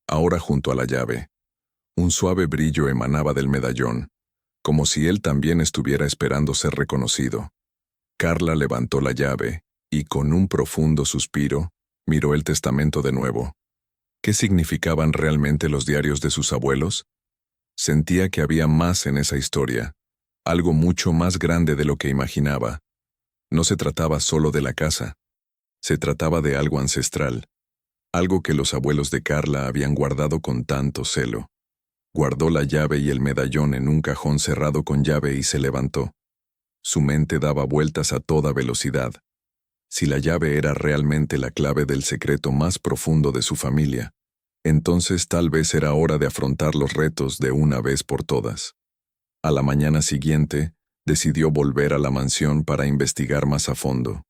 ahora junto a la llave. Un suave brillo emanaba del medallón, como si él también estuviera esperando ser reconocido. Carla levantó la llave y, con un profundo suspiro, miró el testamento de nuevo. ¿Qué significaban realmente los diarios de sus abuelos? Sentía que había más en esa historia, algo mucho más grande de lo que imaginaba. No se trataba solo de la casa. Se trataba de algo ancestral, algo que los abuelos de Carla habían guardado con tanto celo. Guardó la llave y el medallón en un cajón cerrado con llave y se levantó. Su mente daba vueltas a toda velocidad. Si la llave era realmente la clave del secreto más profundo de su familia, entonces tal vez era hora de afrontar los retos de una vez por todas. A la mañana siguiente, decidió volver a la mansión para investigar más a fondo.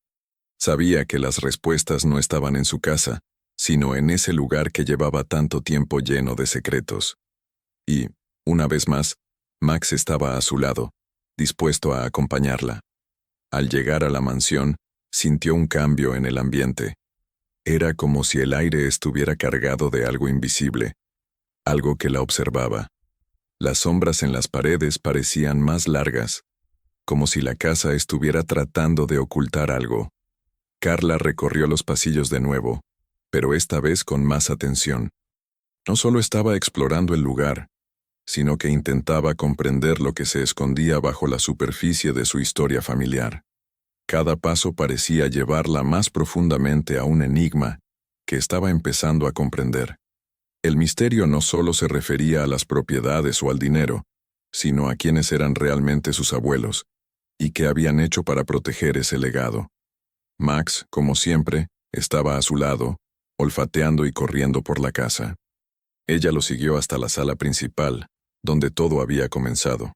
Sabía que las respuestas no estaban en su casa, sino en ese lugar que llevaba tanto tiempo lleno de secretos. Y, una vez más, Max estaba a su lado, dispuesto a acompañarla. Al llegar a la mansión, sintió un cambio en el ambiente. Era como si el aire estuviera cargado de algo invisible, algo que la observaba. Las sombras en las paredes parecían más largas, como si la casa estuviera tratando de ocultar algo. Carla recorrió los pasillos de nuevo, pero esta vez con más atención. No solo estaba explorando el lugar, sino que intentaba comprender lo que se escondía bajo la superficie de su historia familiar. Cada paso parecía llevarla más profundamente a un enigma que estaba empezando a comprender. El misterio no solo se refería a las propiedades o al dinero, sino a quienes eran realmente sus abuelos, y qué habían hecho para proteger ese legado. Max, como siempre, estaba a su lado, olfateando y corriendo por la casa. Ella lo siguió hasta la sala principal, donde todo había comenzado.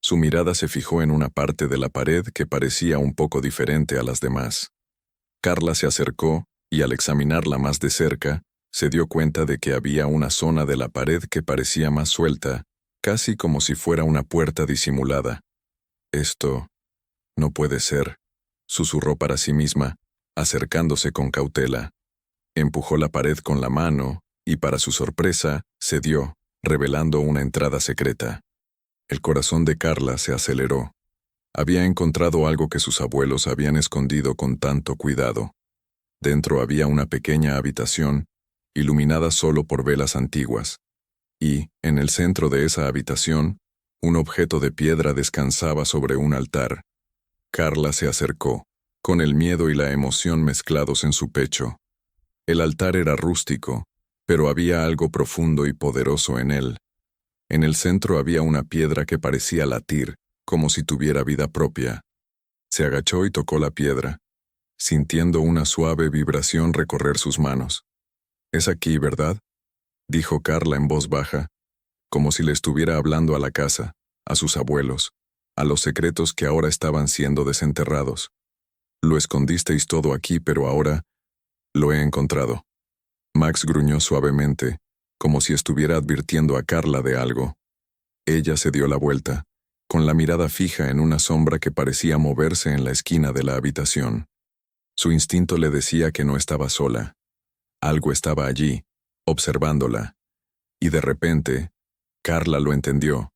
Su mirada se fijó en una parte de la pared que parecía un poco diferente a las demás. Carla se acercó y al examinarla más de cerca, se dio cuenta de que había una zona de la pared que parecía más suelta, casi como si fuera una puerta disimulada. «Esto no puede ser», susurró para sí misma, acercándose con cautela. Empujó la pared con la mano y, para su sorpresa, cedió, revelando una entrada secreta. El corazón de Carla se aceleró. Había encontrado algo que sus abuelos habían escondido con tanto cuidado. Dentro había una pequeña habitación, iluminada solo por velas antiguas, y, en el centro de esa habitación, un objeto de piedra descansaba sobre un altar. Carla se acercó, con el miedo y la emoción mezclados en su pecho. El altar era rústico, pero había algo profundo y poderoso en él. En el centro había una piedra que parecía latir, como si tuviera vida propia. Se agachó y tocó la piedra, sintiendo una suave vibración recorrer sus manos. «Es aquí, ¿verdad?», dijo Carla en voz baja, como si le estuviera hablando a la casa, a sus abuelos, a los secretos que ahora estaban siendo desenterrados. «Lo escondisteis todo aquí, pero ahora lo he encontrado». Max gruñó suavemente, como si estuviera advirtiendo a Carla de algo. Ella se dio la vuelta, con la mirada fija en una sombra que parecía moverse en la esquina de la habitación. Su instinto le decía que no estaba sola. Algo estaba allí, observándola. Y de repente, Carla lo entendió.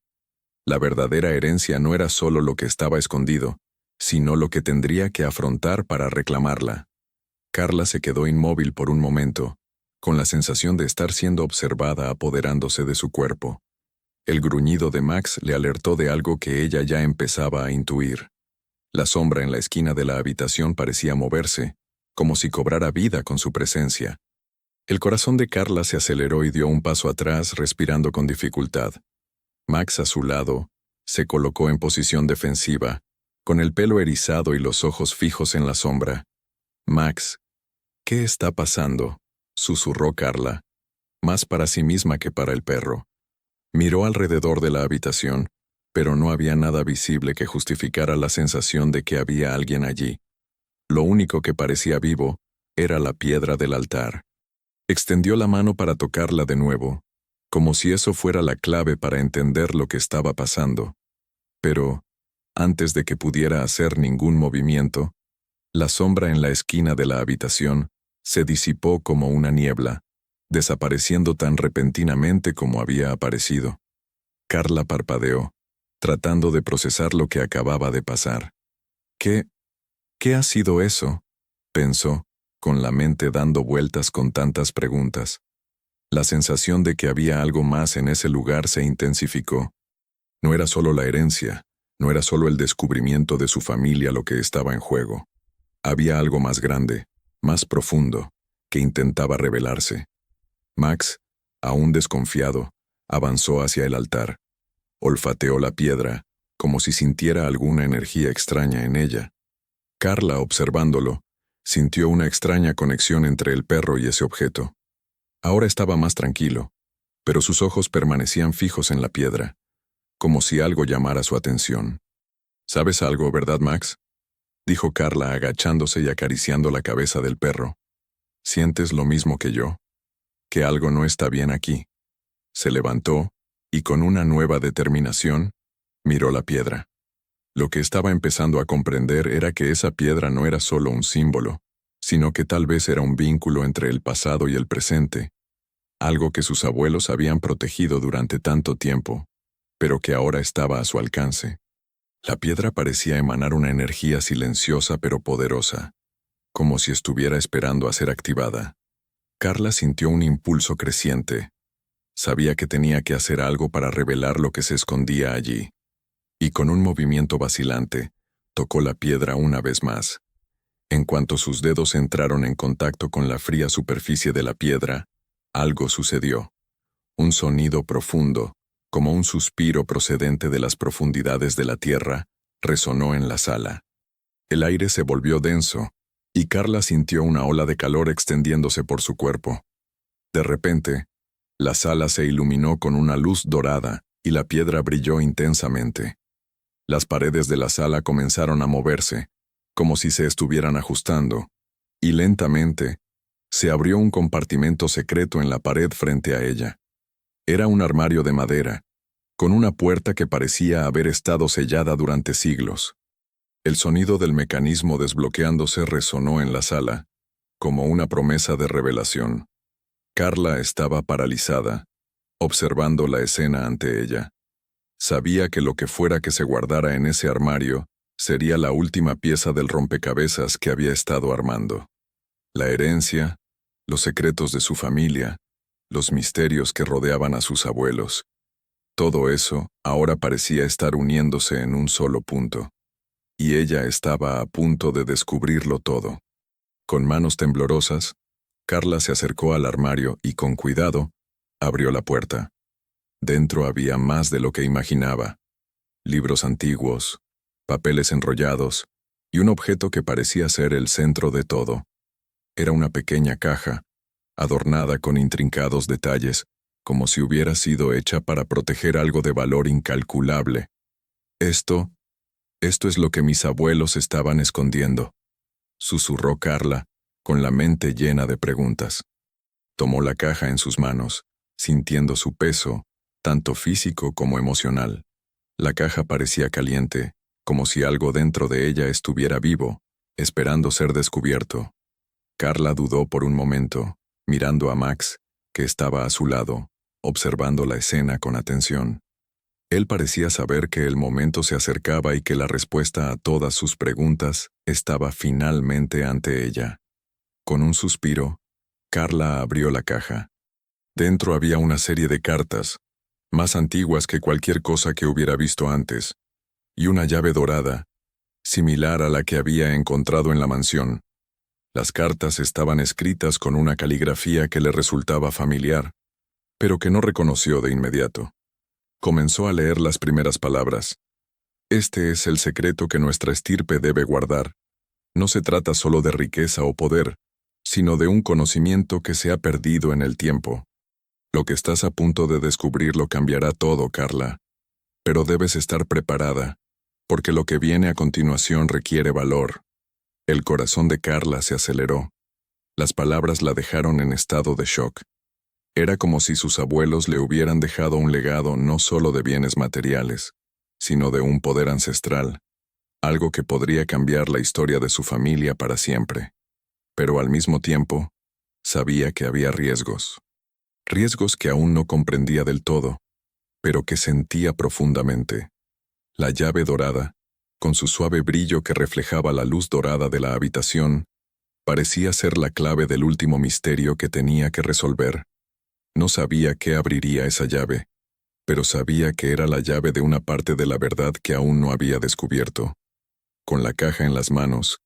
La verdadera herencia no era solo lo que estaba escondido, sino lo que tendría que afrontar para reclamarla. Carla se quedó inmóvil por un momento, con la sensación de estar siendo observada apoderándose de su cuerpo. El gruñido de Max le alertó de algo que ella ya empezaba a intuir. La sombra en la esquina de la habitación parecía moverse, como si cobrara vida con su presencia. El corazón de Carla se aceleró y dio un paso atrás, respirando con dificultad. Max, a su lado, se colocó en posición defensiva, con el pelo erizado y los ojos fijos en la sombra. «Max, ¿qué está pasando?», susurró Carla, más para sí misma que para el perro. Miró alrededor de la habitación, pero no había nada visible que justificara la sensación de que había alguien allí. Lo único que parecía vivo era la piedra del altar. Extendió la mano para tocarla de nuevo, como si eso fuera la clave para entender lo que estaba pasando. Pero, antes de que pudiera hacer ningún movimiento, la sombra en la esquina de la habitación se disipó como una niebla, desapareciendo tan repentinamente como había aparecido. Carla parpadeó, tratando de procesar lo que acababa de pasar. ¿Qué ha sido eso?», pensó, con la mente dando vueltas con tantas preguntas. La sensación de que había algo más en ese lugar se intensificó. No era solo la herencia, no era solo el descubrimiento de su familia lo que estaba en juego. Había algo más grande, más profundo, que intentaba revelarse. Max, aún desconfiado, avanzó hacia el altar. Olfateó la piedra, como si sintiera alguna energía extraña en ella. Carla, observándolo, sintió una extraña conexión entre el perro y ese objeto. Ahora estaba más tranquilo, pero sus ojos permanecían fijos en la piedra, como si algo llamara su atención. «¿Sabes algo, verdad, Max?», dijo Carla agachándose y acariciando la cabeza del perro. «¿Sientes lo mismo que yo? Que algo no está bien aquí». Se levantó y, con una nueva determinación, miró la piedra. Lo que estaba empezando a comprender era que esa piedra no era solo un símbolo, sino que tal vez era un vínculo entre el pasado y el presente, algo que sus abuelos habían protegido durante tanto tiempo, pero que ahora estaba a su alcance. La piedra parecía emanar una energía silenciosa pero poderosa, como si estuviera esperando a ser activada. Carla sintió un impulso creciente. Sabía que tenía que hacer algo para revelar lo que se escondía allí. Y con un movimiento vacilante, tocó la piedra una vez más. En cuanto sus dedos entraron en contacto con la fría superficie de la piedra, algo sucedió. Un sonido profundo, como un suspiro procedente de las profundidades de la tierra, resonó en la sala. El aire se volvió denso, y Carla sintió una ola de calor extendiéndose por su cuerpo. De repente, la sala se iluminó con una luz dorada, y la piedra brilló intensamente. Las paredes de la sala comenzaron a moverse, como si se estuvieran ajustando, y lentamente se abrió un compartimento secreto en la pared frente a ella. Era un armario de madera, con una puerta que parecía haber estado sellada durante siglos. El sonido del mecanismo desbloqueándose resonó en la sala, como una promesa de revelación. Carla estaba paralizada, observando la escena ante ella. Sabía que lo que fuera que se guardara en ese armario sería la última pieza del rompecabezas que había estado armando. La herencia, los secretos de su familia, los misterios que rodeaban a sus abuelos. Todo eso ahora parecía estar uniéndose en un solo punto. Y ella estaba a punto de descubrirlo todo. Con manos temblorosas, Carla se acercó al armario y con cuidado abrió la puerta. Dentro había más de lo que imaginaba. Libros antiguos, papeles enrollados y un objeto que parecía ser el centro de todo. Era una pequeña caja, adornada con intrincados detalles, como si hubiera sido hecha para proteger algo de valor incalculable. Esto es lo que mis abuelos estaban escondiendo, susurró Carla, con la mente llena de preguntas. Tomó la caja en sus manos, sintiendo su peso, tanto físico como emocional. La caja parecía caliente, como si algo dentro de ella estuviera vivo, esperando ser descubierto. Carla dudó por un momento, mirando a Max, que estaba a su lado, observando la escena con atención. Él parecía saber que el momento se acercaba y que la respuesta a todas sus preguntas estaba finalmente ante ella. Con un suspiro, Carla abrió la caja. Dentro había una serie de cartas, más antiguas que cualquier cosa que hubiera visto antes, y una llave dorada, similar a la que había encontrado en la mansión. Las cartas estaban escritas con una caligrafía que le resultaba familiar, pero que no reconoció de inmediato. Comenzó a leer las primeras palabras. Este es el secreto que nuestra estirpe debe guardar. No se trata solo de riqueza o poder, sino de un conocimiento que se ha perdido en el tiempo. Lo que estás a punto de descubrir lo cambiará todo, Carla. Pero debes estar preparada, porque lo que viene a continuación requiere valor. El corazón de Carla se aceleró. Las palabras la dejaron en estado de shock. Era como si sus abuelos le hubieran dejado un legado no solo de bienes materiales, sino de un poder ancestral, algo que podría cambiar la historia de su familia para siempre. Pero al mismo tiempo, sabía que había riesgos. Riesgos que aún no comprendía del todo, pero que sentía profundamente. La llave dorada, con su suave brillo que reflejaba la luz dorada de la habitación, parecía ser la clave del último misterio que tenía que resolver. No sabía qué abriría esa llave, pero sabía que era la llave de una parte de la verdad que aún no había descubierto. Con la caja en las manos,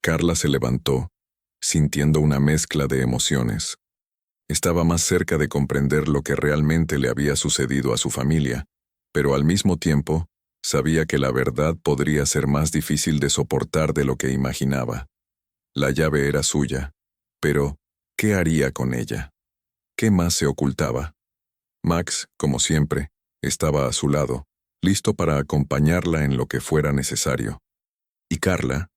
Carla se levantó, sintiendo una mezcla de emociones. Estaba más cerca de comprender lo que realmente le había sucedido a su familia, pero al mismo tiempo, sabía que la verdad podría ser más difícil de soportar de lo que imaginaba. La llave era suya, pero ¿qué haría con ella? ¿Qué más se ocultaba? Max, como siempre, estaba a su lado, listo para acompañarla en lo que fuera necesario. Y Carla,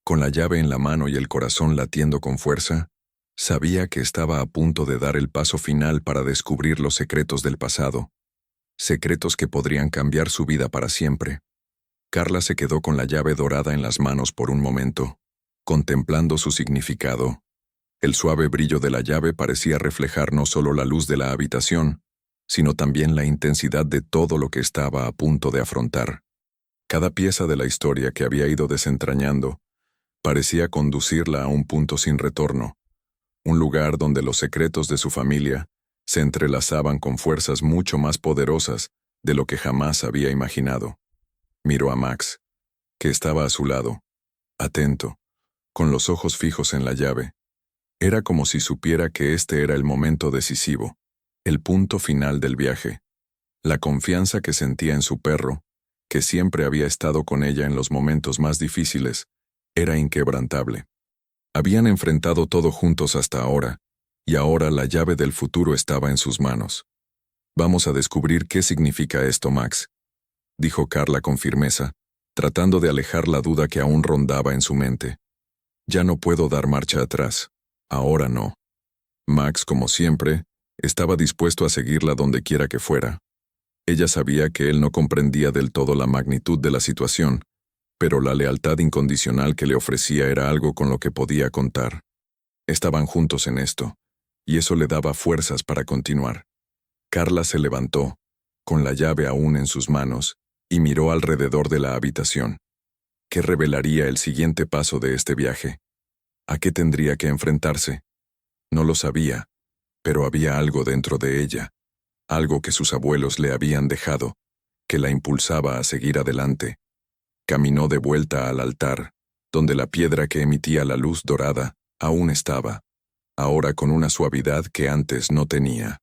con la llave en la mano y el corazón latiendo con fuerza, sabía que estaba a punto de dar el paso final para descubrir los secretos del pasado, secretos que podrían cambiar su vida para siempre. Carla se quedó con la llave dorada en las manos por un momento, contemplando su significado. El suave brillo de la llave parecía reflejar no solo la luz de la habitación, sino también la intensidad de todo lo que estaba a punto de afrontar. Cada pieza de la historia que había ido desentrañando parecía conducirla a un punto sin retorno, un lugar donde los secretos de su familia se entrelazaban con fuerzas mucho más poderosas de lo que jamás había imaginado. Miró a Max, que estaba a su lado, atento, con los ojos fijos en la llave. Era como si supiera que este era el momento decisivo, el punto final del viaje. La confianza que sentía en su perro, que siempre había estado con ella en los momentos más difíciles, era inquebrantable. Habían enfrentado todo juntos hasta ahora, y ahora la llave del futuro estaba en sus manos. Vamos a descubrir qué significa esto, Max, dijo Carla con firmeza, tratando de alejar la duda que aún rondaba en su mente. Ya no puedo dar marcha atrás. Ahora no. Max, como siempre, estaba dispuesto a seguirla donde quiera que fuera. Ella sabía que él no comprendía del todo la magnitud de la situación, pero la lealtad incondicional que le ofrecía era algo con lo que podía contar. Estaban juntos en esto, y eso le daba fuerzas para continuar. Carla se levantó, con la llave aún en sus manos, y miró alrededor de la habitación. ¿Qué revelaría el siguiente paso de este viaje? ¿A qué tendría que enfrentarse? No lo sabía, pero había algo dentro de ella, algo que sus abuelos le habían dejado, que la impulsaba a seguir adelante. Caminó de vuelta al altar, donde la piedra que emitía la luz dorada aún estaba, ahora con una suavidad que antes no tenía.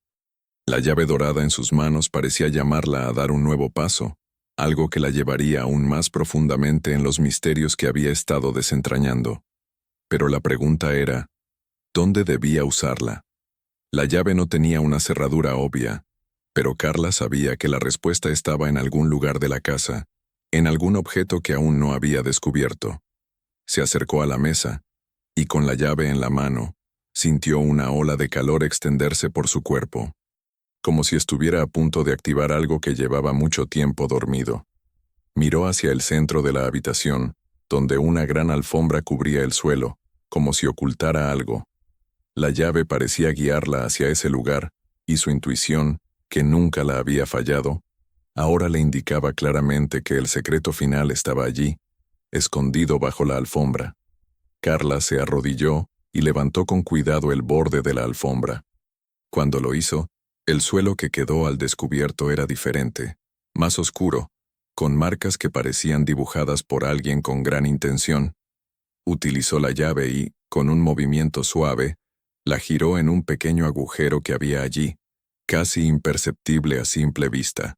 La llave dorada en sus manos parecía llamarla a dar un nuevo paso, algo que la llevaría aún más profundamente en los misterios que había estado desentrañando. Pero la pregunta era, ¿dónde debía usarla? La llave no tenía una cerradura obvia, pero Carla sabía que la respuesta estaba en algún lugar de la casa, en algún objeto que aún no había descubierto. Se acercó a la mesa, y con la llave en la mano, sintió una ola de calor extenderse por su cuerpo, como si estuviera a punto de activar algo que llevaba mucho tiempo dormido. Miró hacia el centro de la habitación, donde una gran alfombra cubría el suelo, como si ocultara algo. La llave parecía guiarla hacia ese lugar, y su intuición, que nunca la había fallado, ahora le indicaba claramente que el secreto final estaba allí, escondido bajo la alfombra. Carla se arrodilló y levantó con cuidado el borde de la alfombra. Cuando lo hizo, el suelo que quedó al descubierto era diferente, más oscuro, con marcas que parecían dibujadas por alguien con gran intención. Utilizó la llave y, con un movimiento suave, la giró en un pequeño agujero que había allí, casi imperceptible a simple vista.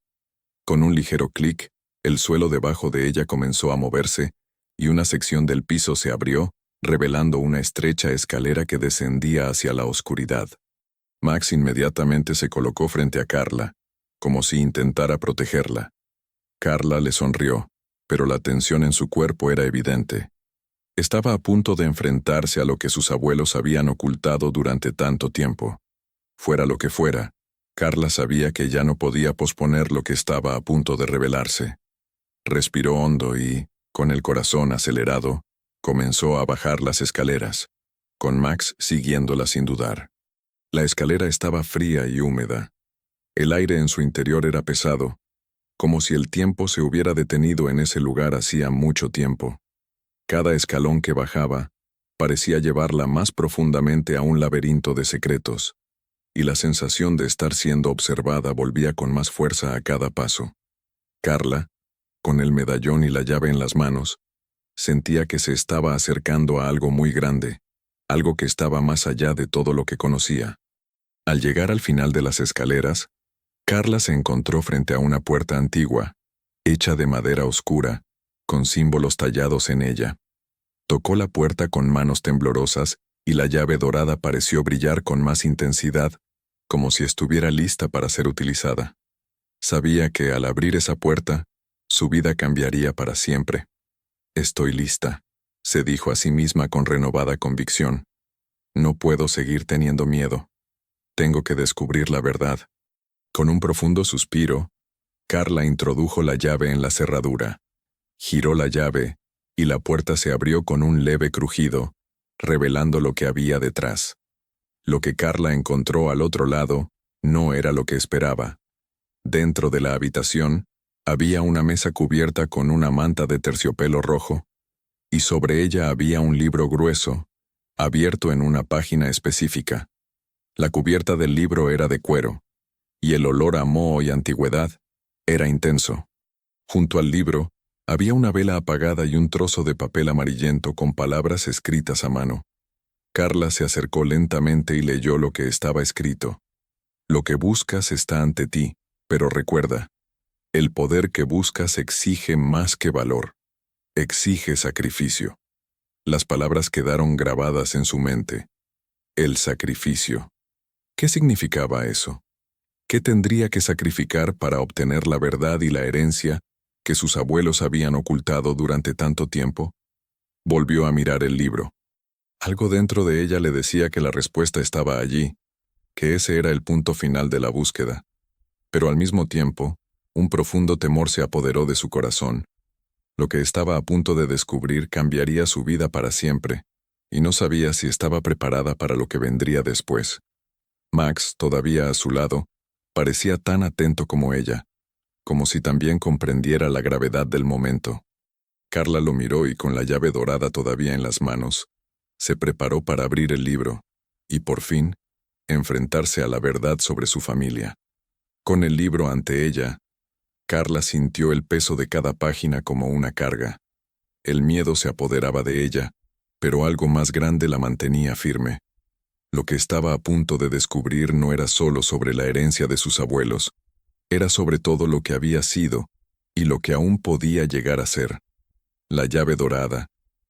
Con un ligero clic, el suelo debajo de ella comenzó a moverse, y una sección del piso se abrió, revelando una estrecha escalera que descendía hacia la oscuridad. Max inmediatamente se colocó frente a Carla, como si intentara protegerla. Carla le sonrió, pero la tensión en su cuerpo era evidente. Estaba a punto de enfrentarse a lo que sus abuelos habían ocultado durante tanto tiempo. Fuera lo que fuera, Carla sabía que ya no podía posponer lo que estaba a punto de revelarse. Respiró hondo y, con el corazón acelerado, comenzó a bajar las escaleras, con Max siguiéndola sin dudar. La escalera estaba fría y húmeda. El aire en su interior era pesado, como si el tiempo se hubiera detenido en ese lugar hacía mucho tiempo. Cada escalón que bajaba parecía llevarla más profundamente a un laberinto de secretos, y la sensación de estar siendo observada volvía con más fuerza a cada paso. Carla, con el medallón y la llave en las manos, sentía que se estaba acercando a algo muy grande, algo que estaba más allá de todo lo que conocía. Al llegar al final de las escaleras, Carla se encontró frente a una puerta antigua, hecha de madera oscura, con símbolos tallados en ella. Tocó la puerta con manos temblorosas y la llave dorada pareció brillar con más intensidad, como si estuviera lista para ser utilizada. Sabía que al abrir esa puerta, su vida cambiaría para siempre. «Estoy lista», se dijo a sí misma con renovada convicción. «No puedo seguir teniendo miedo. Tengo que descubrir la verdad». Con un profundo suspiro, Carla introdujo la llave en la cerradura. Giró la llave, y la puerta se abrió con un leve crujido, revelando lo que había detrás. Lo que Carla encontró al otro lado no era lo que esperaba. Dentro de la habitación, había una mesa cubierta con una manta de terciopelo rojo, y sobre ella había un libro grueso, abierto en una página específica. La cubierta del libro era de cuero, y el olor a moho y antigüedad era intenso. Junto al libro, había una vela apagada y un trozo de papel amarillento con palabras escritas a mano. Carla se acercó lentamente y leyó lo que estaba escrito. «Lo que buscas está ante ti, pero recuerda, el poder que buscas exige más que valor. Exige sacrificio». Las palabras quedaron grabadas en su mente. El sacrificio. ¿Qué significaba eso? ¿Qué tendría que sacrificar para obtener la verdad y la herencia que sus abuelos habían ocultado durante tanto tiempo? Volvió a mirar el libro. Algo dentro de ella le decía que la respuesta estaba allí, que ese era el punto final de la búsqueda. Pero al mismo tiempo, un profundo temor se apoderó de su corazón. Lo que estaba a punto de descubrir cambiaría su vida para siempre, y no sabía si estaba preparada para lo que vendría después. Max, todavía a su lado, parecía tan atento como ella, como si también comprendiera la gravedad del momento. Carla lo miró y con la llave dorada todavía en las manos, se preparó para abrir el libro, y por fin, enfrentarse a la verdad sobre su familia. Con el libro ante ella, Carla sintió el peso de cada página como una carga. El miedo se apoderaba de ella, pero algo más grande la mantenía firme. Lo que estaba a punto de descubrir no era solo sobre la herencia de sus abuelos, era sobre todo lo que había sido y lo que aún podía llegar a ser. La llave dorada,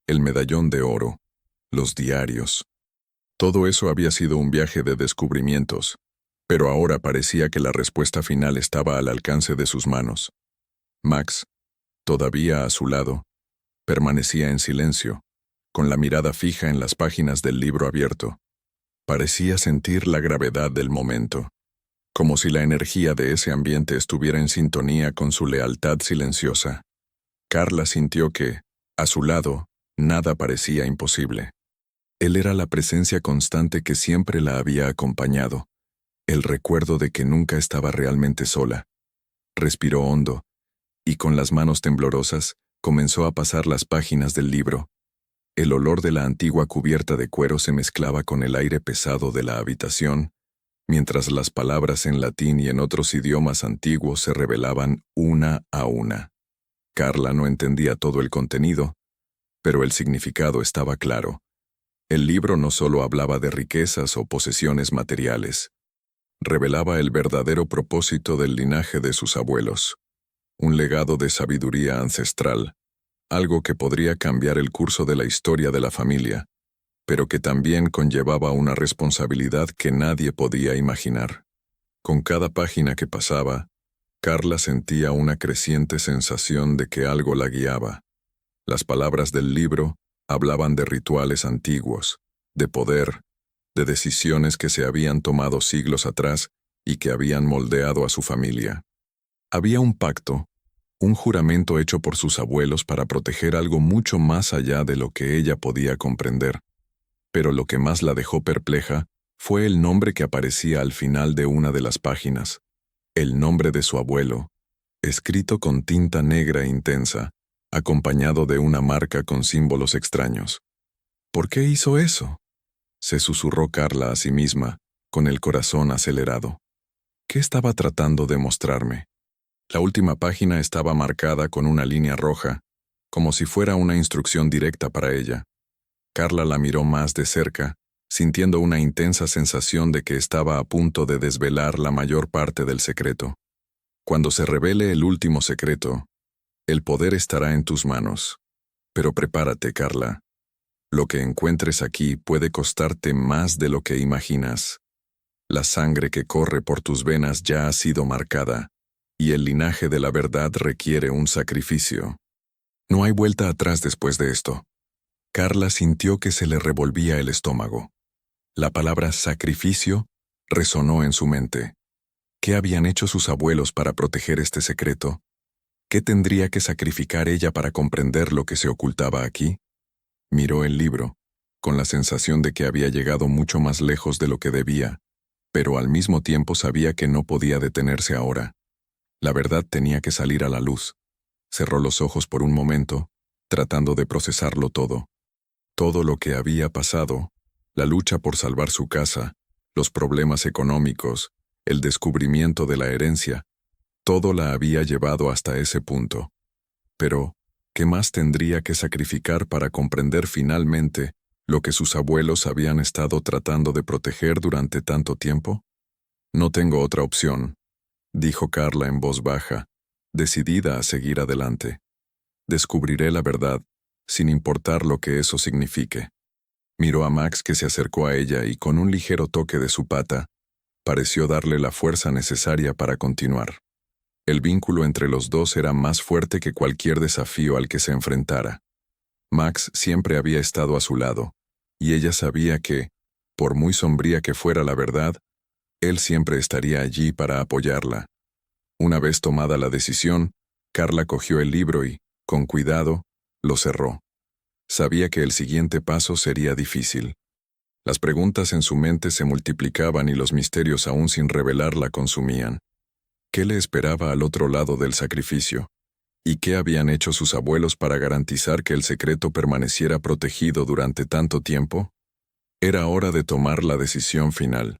el medallón de oro, los diarios. Todo eso había sido un viaje de descubrimientos, pero ahora parecía que la respuesta final estaba al alcance de sus manos. Max, todavía a su lado, permanecía en silencio, con la mirada fija en las páginas del libro abierto. Parecía sentir la gravedad del momento, como si la energía de ese ambiente estuviera en sintonía con su lealtad silenciosa. Carla sintió que, a su lado, nada parecía imposible. Él era la presencia constante que siempre la había acompañado, el recuerdo de que nunca estaba realmente sola. Respiró hondo, y con las manos temblorosas, comenzó a pasar las páginas del libro. El olor de la antigua cubierta de cuero se mezclaba con el aire pesado de la habitación, mientras las palabras en latín y en otros idiomas antiguos se revelaban una a una. Carla no entendía todo el contenido, pero el significado estaba claro. El libro no solo hablaba de riquezas o posesiones materiales. Revelaba el verdadero propósito del linaje de sus abuelos. Un legado de sabiduría ancestral, algo que podría cambiar el curso de la historia de la familia, pero que también conllevaba una responsabilidad que nadie podía imaginar. Con cada página que pasaba, Carla sentía una creciente sensación de que algo la guiaba. Las palabras del libro hablaban de rituales antiguos, de poder, de decisiones que se habían tomado siglos atrás y que habían moldeado a su familia. Había un pacto, un juramento hecho por sus abuelos para proteger algo mucho más allá de lo que ella podía comprender. Pero lo que más la dejó perpleja fue el nombre que aparecía al final de una de las páginas, el nombre de su abuelo, escrito con tinta negra intensa, acompañado de una marca con símbolos extraños. ¿Por qué hizo eso?, se susurró Carla a sí misma, con el corazón acelerado. ¿Qué estaba tratando de mostrarme? La última página estaba marcada con una línea roja, como si fuera una instrucción directa para ella. Carla la miró más de cerca, sintiendo una intensa sensación de que estaba a punto de desvelar la mayor parte del secreto. Cuando se revele el último secreto, el poder estará en tus manos. Pero prepárate, Carla. Lo que encuentres aquí puede costarte más de lo que imaginas. La sangre que corre por tus venas ya ha sido marcada, y el linaje de la verdad requiere un sacrificio. No hay vuelta atrás después de esto. Carla sintió que se le revolvía el estómago. La palabra sacrificio resonó en su mente. ¿Qué habían hecho sus abuelos para proteger este secreto? ¿Qué tendría que sacrificar ella para comprender lo que se ocultaba aquí? Miró el libro, con la sensación de que había llegado mucho más lejos de lo que debía, pero al mismo tiempo sabía que no podía detenerse ahora. La verdad tenía que salir a la luz. Cerró los ojos por un momento, tratando de procesarlo todo. Todo lo que había pasado, la lucha por salvar su casa, los problemas económicos, el descubrimiento de la herencia, todo la había llevado hasta ese punto. Pero, ¿qué más tendría que sacrificar para comprender finalmente lo que sus abuelos habían estado tratando de proteger durante tanto tiempo? No tengo otra opción, dijo Carla en voz baja, decidida a seguir adelante. Descubriré la verdad, sin importar lo que eso signifique. Miró a Max, que se acercó a ella y con un ligero toque de su pata, pareció darle la fuerza necesaria para continuar. El vínculo entre los dos era más fuerte que cualquier desafío al que se enfrentara. Max siempre había estado a su lado, y ella sabía que, por muy sombría que fuera la verdad, él siempre estaría allí para apoyarla. Una vez tomada la decisión, Carla cogió el libro y, con cuidado, lo cerró. Sabía que el siguiente paso sería difícil. Las preguntas en su mente se multiplicaban y los misterios aún sin revelar la consumían. ¿Qué le esperaba al otro lado del sacrificio? ¿Y qué habían hecho sus abuelos para garantizar que el secreto permaneciera protegido durante tanto tiempo? Era hora de tomar la decisión final.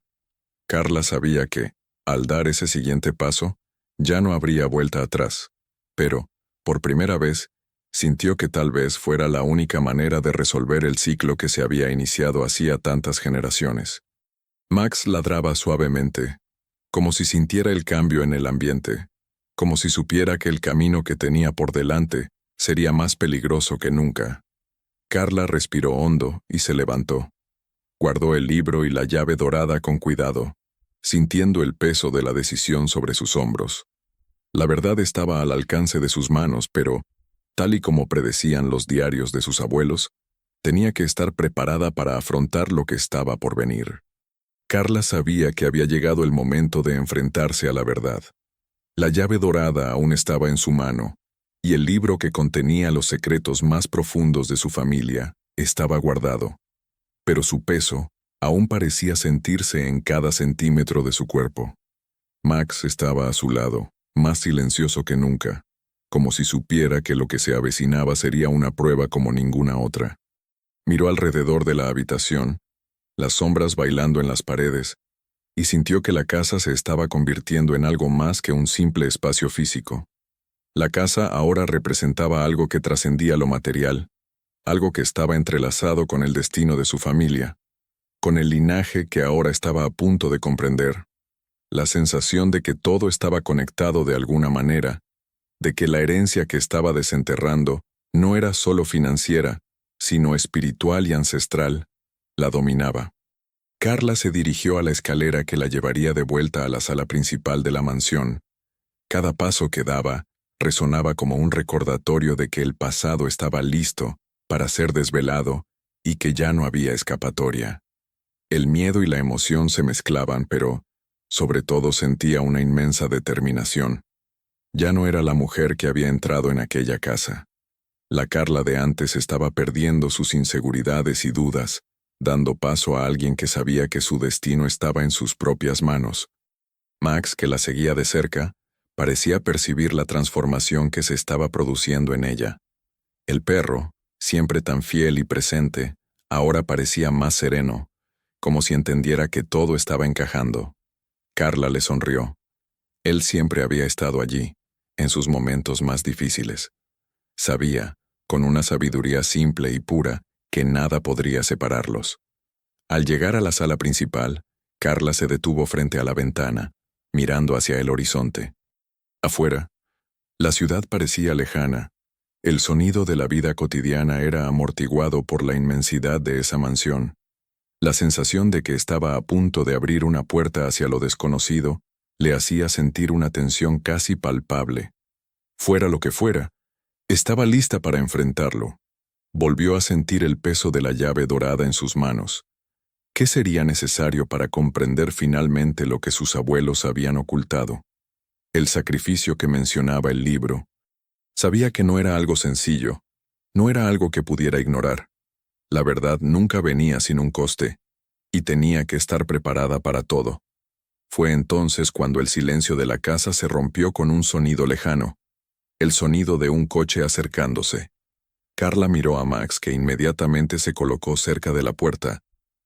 Carla sabía que, al dar ese siguiente paso, ya no habría vuelta atrás. Pero, por primera vez, sintió que tal vez fuera la única manera de resolver el ciclo que se había iniciado hacía tantas generaciones. Max ladraba suavemente, como si sintiera el cambio en el ambiente, como si supiera que el camino que tenía por delante sería más peligroso que nunca. Carla respiró hondo y se levantó. Guardó el libro y la llave dorada con cuidado, sintiendo el peso de la decisión sobre sus hombros. La verdad estaba al alcance de sus manos, pero, tal y como predecían los diarios de sus abuelos, tenía que estar preparada para afrontar lo que estaba por venir. Carla sabía que había llegado el momento de enfrentarse a la verdad. La llave dorada aún estaba en su mano, y el libro que contenía los secretos más profundos de su familia estaba guardado. Pero su peso aún parecía sentirse en cada centímetro de su cuerpo. Max estaba a su lado, más silencioso que nunca, como si supiera que lo que se avecinaba sería una prueba como ninguna otra. Miró alrededor de la habitación, las sombras bailando en las paredes, y sintió que la casa se estaba convirtiendo en algo más que un simple espacio físico. La casa ahora representaba algo que trascendía lo material, algo que estaba entrelazado con el destino de su familia, con el linaje que ahora estaba a punto de comprender. La sensación de que todo estaba conectado de alguna manera, de que la herencia que estaba desenterrando no era solo financiera, sino espiritual y ancestral, la dominaba. Carla se dirigió a la escalera que la llevaría de vuelta a la sala principal de la mansión. Cada paso que daba resonaba como un recordatorio de que el pasado estaba listo para ser desvelado y que ya no había escapatoria. El miedo y la emoción se mezclaban, pero, sobre todo, sentía una inmensa determinación. Ya no era la mujer que había entrado en aquella casa. La Carla de antes estaba perdiendo sus inseguridades y dudas, dando paso a alguien que sabía que su destino estaba en sus propias manos. Max, que la seguía de cerca, parecía percibir la transformación que se estaba produciendo en ella. El perro, siempre tan fiel y presente, ahora parecía más sereno, como si entendiera que todo estaba encajando. Carla le sonrió. Él siempre había estado allí, en sus momentos más difíciles. Sabía, con una sabiduría simple y pura, que nada podría separarlos. Al llegar a la sala principal, Carla se detuvo frente a la ventana, mirando hacia el horizonte. Afuera, la ciudad parecía lejana. El sonido de la vida cotidiana era amortiguado por la inmensidad de esa mansión. La sensación de que estaba a punto de abrir una puerta hacia lo desconocido le hacía sentir una tensión casi palpable. Fuera lo que fuera, estaba lista para enfrentarlo. Volvió a sentir el peso de la llave dorada en sus manos. ¿Qué sería necesario para comprender finalmente lo que sus abuelos habían ocultado? El sacrificio que mencionaba el libro. Sabía que no era algo sencillo, no era algo que pudiera ignorar. La verdad nunca venía sin un coste, y tenía que estar preparada para todo. Fue entonces cuando el silencio de la casa se rompió con un sonido lejano, el sonido de un coche acercándose. Carla miró a Max, que inmediatamente se colocó cerca de la puerta,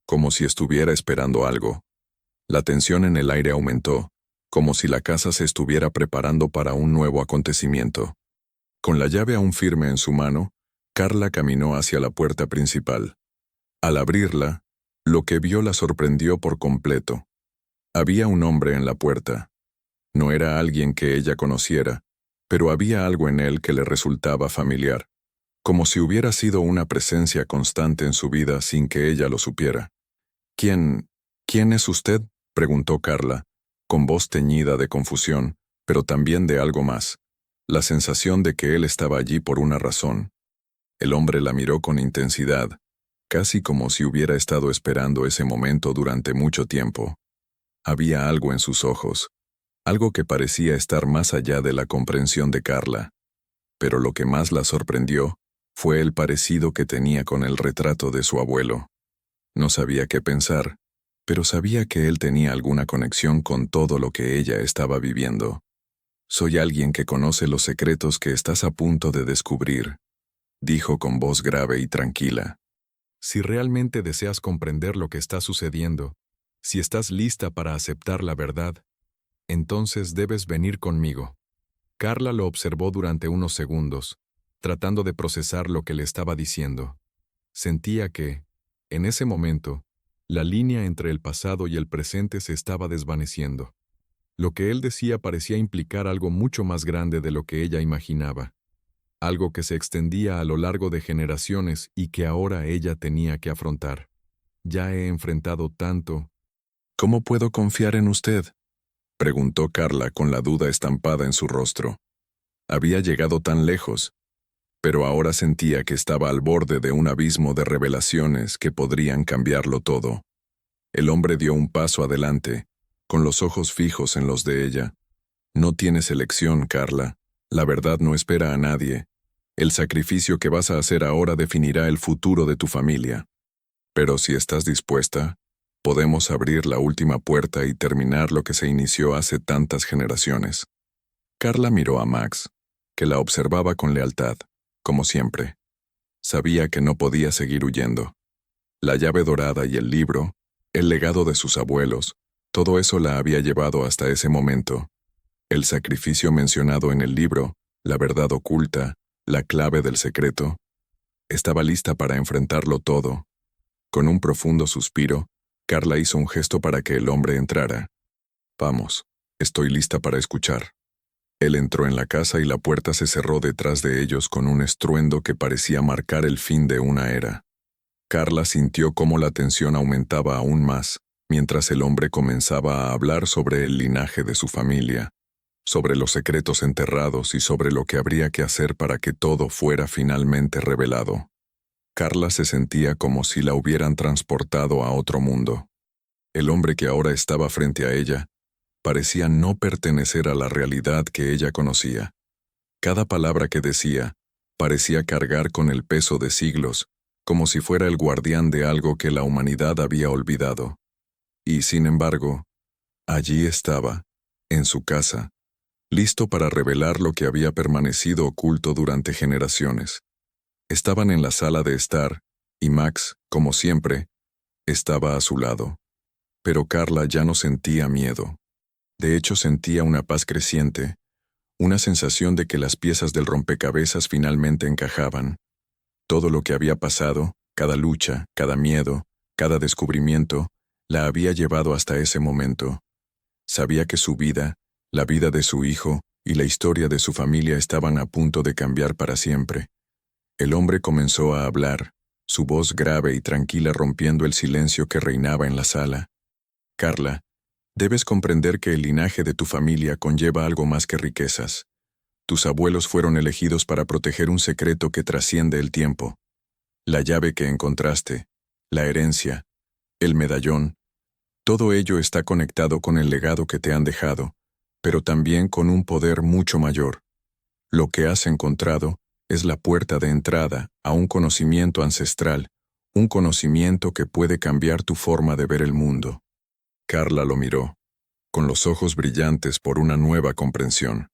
como si estuviera esperando algo. La tensión en el aire aumentó, como si la casa se estuviera preparando para un nuevo acontecimiento. Con la llave aún firme en su mano, Carla caminó hacia la puerta principal. Al abrirla, lo que vio la sorprendió por completo. Había un hombre en la puerta. No era alguien que ella conociera, pero había algo en él que le resultaba familiar, como si hubiera sido una presencia constante en su vida sin que ella lo supiera. ¿Quién es usted?, preguntó Carla, con voz teñida de confusión, pero también de algo más, la sensación de que él estaba allí por una razón. El hombre la miró con intensidad, casi como si hubiera estado esperando ese momento durante mucho tiempo. Había algo en sus ojos, algo que parecía estar más allá de la comprensión de Carla. Pero lo que más la sorprendió fue el parecido que tenía con el retrato de su abuelo. No sabía qué pensar, pero sabía que él tenía alguna conexión con todo lo que ella estaba viviendo. «Soy alguien que conoce los secretos que estás a punto de descubrir», dijo con voz grave y tranquila. «Si realmente deseas comprender lo que está sucediendo, si estás lista para aceptar la verdad, entonces debes venir conmigo». Carla lo observó durante unos segundos, tratando de procesar lo que le estaba diciendo. Sentía que, en ese momento, la línea entre el pasado y el presente se estaba desvaneciendo. Lo que él decía parecía implicar algo mucho más grande de lo que ella imaginaba, algo que se extendía a lo largo de generaciones y que ahora ella tenía que afrontar. «Ya he enfrentado tanto». «¿Cómo puedo confiar en usted?», preguntó Carla con la duda estampada en su rostro. Había llegado tan lejos, pero ahora sentía que estaba al borde de un abismo de revelaciones que podrían cambiarlo todo. El hombre dio un paso adelante, con los ojos fijos en los de ella. «No tienes elección, Carla. La verdad no espera a nadie. El sacrificio que vas a hacer ahora definirá el futuro de tu familia. Pero si estás dispuesta, podemos abrir la última puerta y terminar lo que se inició hace tantas generaciones». Carla miró a Max, que la observaba con lealtad, como siempre. Sabía que no podía seguir huyendo. La llave dorada y el libro, el legado de sus abuelos, todo eso la había llevado hasta ese momento. El sacrificio mencionado en el libro, la verdad oculta, la clave del secreto. Estaba lista para enfrentarlo todo. Con un profundo suspiro, Carla hizo un gesto para que el hombre entrara. «Vamos, estoy lista para escuchar». Él entró en la casa y la puerta se cerró detrás de ellos con un estruendo que parecía marcar el fin de una era. Carla sintió cómo la tensión aumentaba aún más, mientras el hombre comenzaba a hablar sobre el linaje de su familia, sobre los secretos enterrados y sobre lo que habría que hacer para que todo fuera finalmente revelado. Carla se sentía como si la hubieran transportado a otro mundo. El hombre que ahora estaba frente a ella parecía no pertenecer a la realidad que ella conocía. Cada palabra que decía parecía cargar con el peso de siglos, como si fuera el guardián de algo que la humanidad había olvidado. Y, sin embargo, allí estaba, en su casa, listo para revelar lo que había permanecido oculto durante generaciones. Estaban en la sala de estar, y Max, como siempre, estaba a su lado. Pero Carla ya no sentía miedo. De hecho, sentía una paz creciente, una sensación de que las piezas del rompecabezas finalmente encajaban. Todo lo que había pasado, cada lucha, cada miedo, cada descubrimiento, la había llevado hasta ese momento. Sabía que su vida, la vida de su hijo y la historia de su familia estaban a punto de cambiar para siempre. El hombre comenzó a hablar, su voz grave y tranquila rompiendo el silencio que reinaba en la sala. «Carla, debes comprender que el linaje de tu familia conlleva algo más que riquezas. Tus abuelos fueron elegidos para proteger un secreto que trasciende el tiempo. La llave que encontraste, la herencia, el medallón, todo ello está conectado con el legado que te han dejado, pero también con un poder mucho mayor. Lo que has encontrado es la puerta de entrada a un conocimiento ancestral, un conocimiento que puede cambiar tu forma de ver el mundo». Carla lo miró, con los ojos brillantes por una nueva comprensión.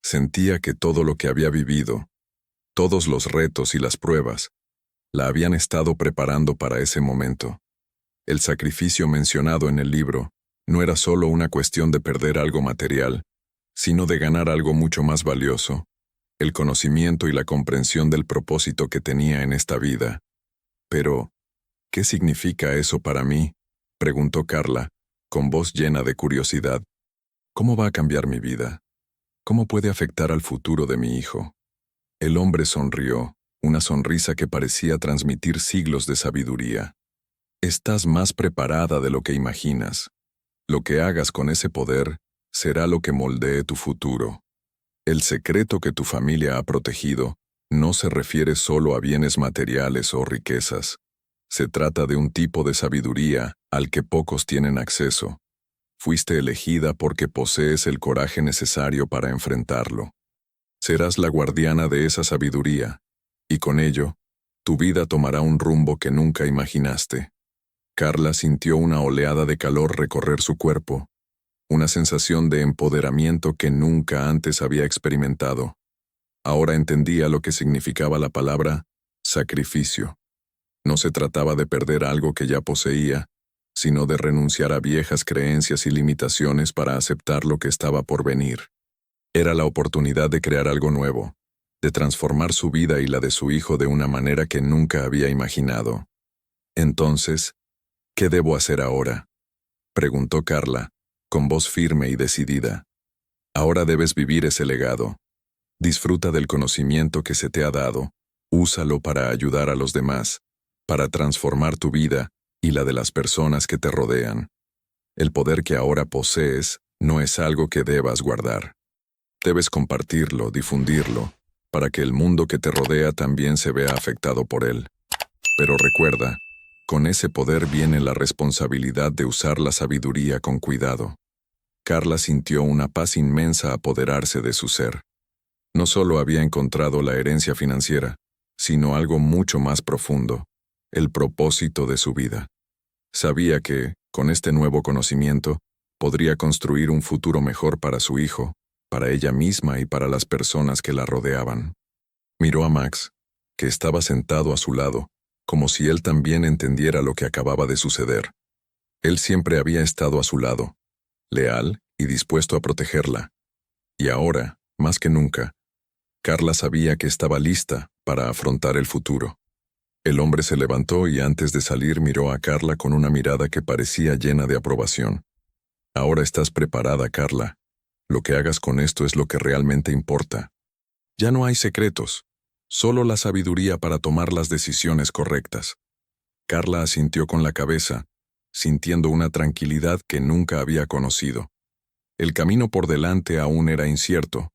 Sentía que todo lo que había vivido, todos los retos y las pruebas, la habían estado preparando para ese momento. El sacrificio mencionado en el libro no era solo una cuestión de perder algo material, sino de ganar algo mucho más valioso, el conocimiento y la comprensión del propósito que tenía en esta vida. «Pero, ¿qué significa eso para mí?», preguntó Carla, con voz llena de curiosidad. «¿Cómo va a cambiar mi vida? ¿Cómo puede afectar al futuro de mi hijo?». El hombre sonrió, una sonrisa que parecía transmitir siglos de sabiduría. «Estás más preparada de lo que imaginas. Lo que hagas con ese poder será lo que moldee tu futuro. El secreto que tu familia ha protegido no se refiere solo a bienes materiales o riquezas. Se trata de un tipo de sabiduría al que pocos tienen acceso. Fuiste elegida porque posees el coraje necesario para enfrentarlo. Serás la guardiana de esa sabiduría, y con ello, tu vida tomará un rumbo que nunca imaginaste. Carla sintió una oleada de calor recorrer su cuerpo, una sensación de empoderamiento que nunca antes había experimentado. Ahora entendía lo que significaba la palabra sacrificio. No se trataba de perder algo que ya poseía, sino de renunciar a viejas creencias y limitaciones para aceptar lo que estaba por venir. Era la oportunidad de crear algo nuevo, de transformar su vida y la de su hijo de una manera que nunca había imaginado. Entonces, ¿qué debo hacer ahora?, preguntó Carla, con voz firme y decidida. Ahora debes vivir ese legado. Disfruta del conocimiento que se te ha dado, úsalo para ayudar a los demás, para transformar tu vida y la de las personas que te rodean. El poder que ahora posees no es algo que debas guardar. Debes compartirlo, difundirlo, para que el mundo que te rodea también se vea afectado por él. Pero recuerda, con ese poder viene la responsabilidad de usar la sabiduría con cuidado. Carla sintió una paz inmensa apoderarse de su ser. No solo había encontrado la herencia financiera, sino algo mucho más profundo, el propósito de su vida. Sabía que, con este nuevo conocimiento, podría construir un futuro mejor para su hijo, para ella misma y para las personas que la rodeaban. Miró a Max, que estaba sentado a su lado, como si él también entendiera lo que acababa de suceder. Él siempre había estado a su lado, leal y dispuesto a protegerla. Y ahora, más que nunca, Carla sabía que estaba lista para afrontar el futuro. El hombre se levantó y antes de salir miró a Carla con una mirada que parecía llena de aprobación. Ahora estás preparada, Carla. Lo que hagas con esto es lo que realmente importa. Ya no hay secretos, solo la sabiduría para tomar las decisiones correctas. Carla asintió con la cabeza, sintiendo una tranquilidad que nunca había conocido. El camino por delante aún era incierto,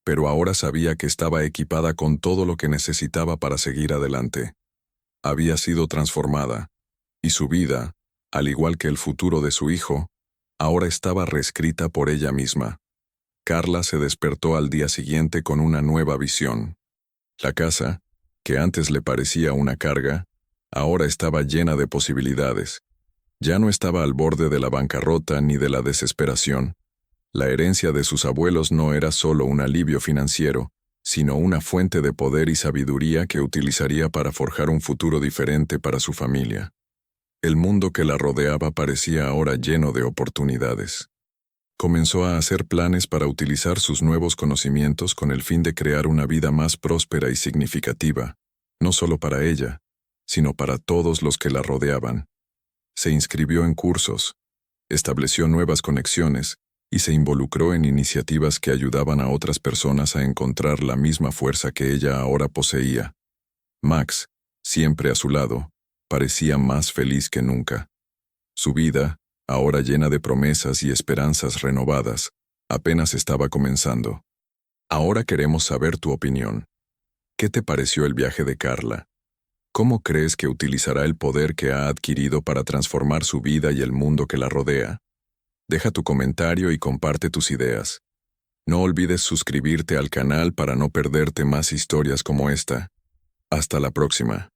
pero ahora sabía que estaba equipada con todo lo que necesitaba para seguir adelante. Había sido transformada, y su vida, al igual que el futuro de su hijo, ahora estaba reescrita por ella misma. Carla se despertó al día siguiente con una nueva visión. La casa, que antes le parecía una carga, ahora estaba llena de posibilidades. Ya no estaba al borde de la bancarrota ni de la desesperación. La herencia de sus abuelos no era solo un alivio financiero, sino una fuente de poder y sabiduría que utilizaría para forjar un futuro diferente para su familia. El mundo que la rodeaba parecía ahora lleno de oportunidades. Comenzó a hacer planes para utilizar sus nuevos conocimientos con el fin de crear una vida más próspera y significativa, no solo para ella, sino para todos los que la rodeaban. Se inscribió en cursos, estableció nuevas conexiones y se involucró en iniciativas que ayudaban a otras personas a encontrar la misma fuerza que ella ahora poseía. Max, siempre a su lado, parecía más feliz que nunca. Su vida, ahora llena de promesas y esperanzas renovadas, apenas estaba comenzando. Ahora queremos saber tu opinión. ¿Qué te pareció el viaje de Carla? ¿Cómo crees que utilizará el poder que ha adquirido para transformar su vida y el mundo que la rodea? Deja tu comentario y comparte tus ideas. No olvides suscribirte al canal para no perderte más historias como esta. Hasta la próxima.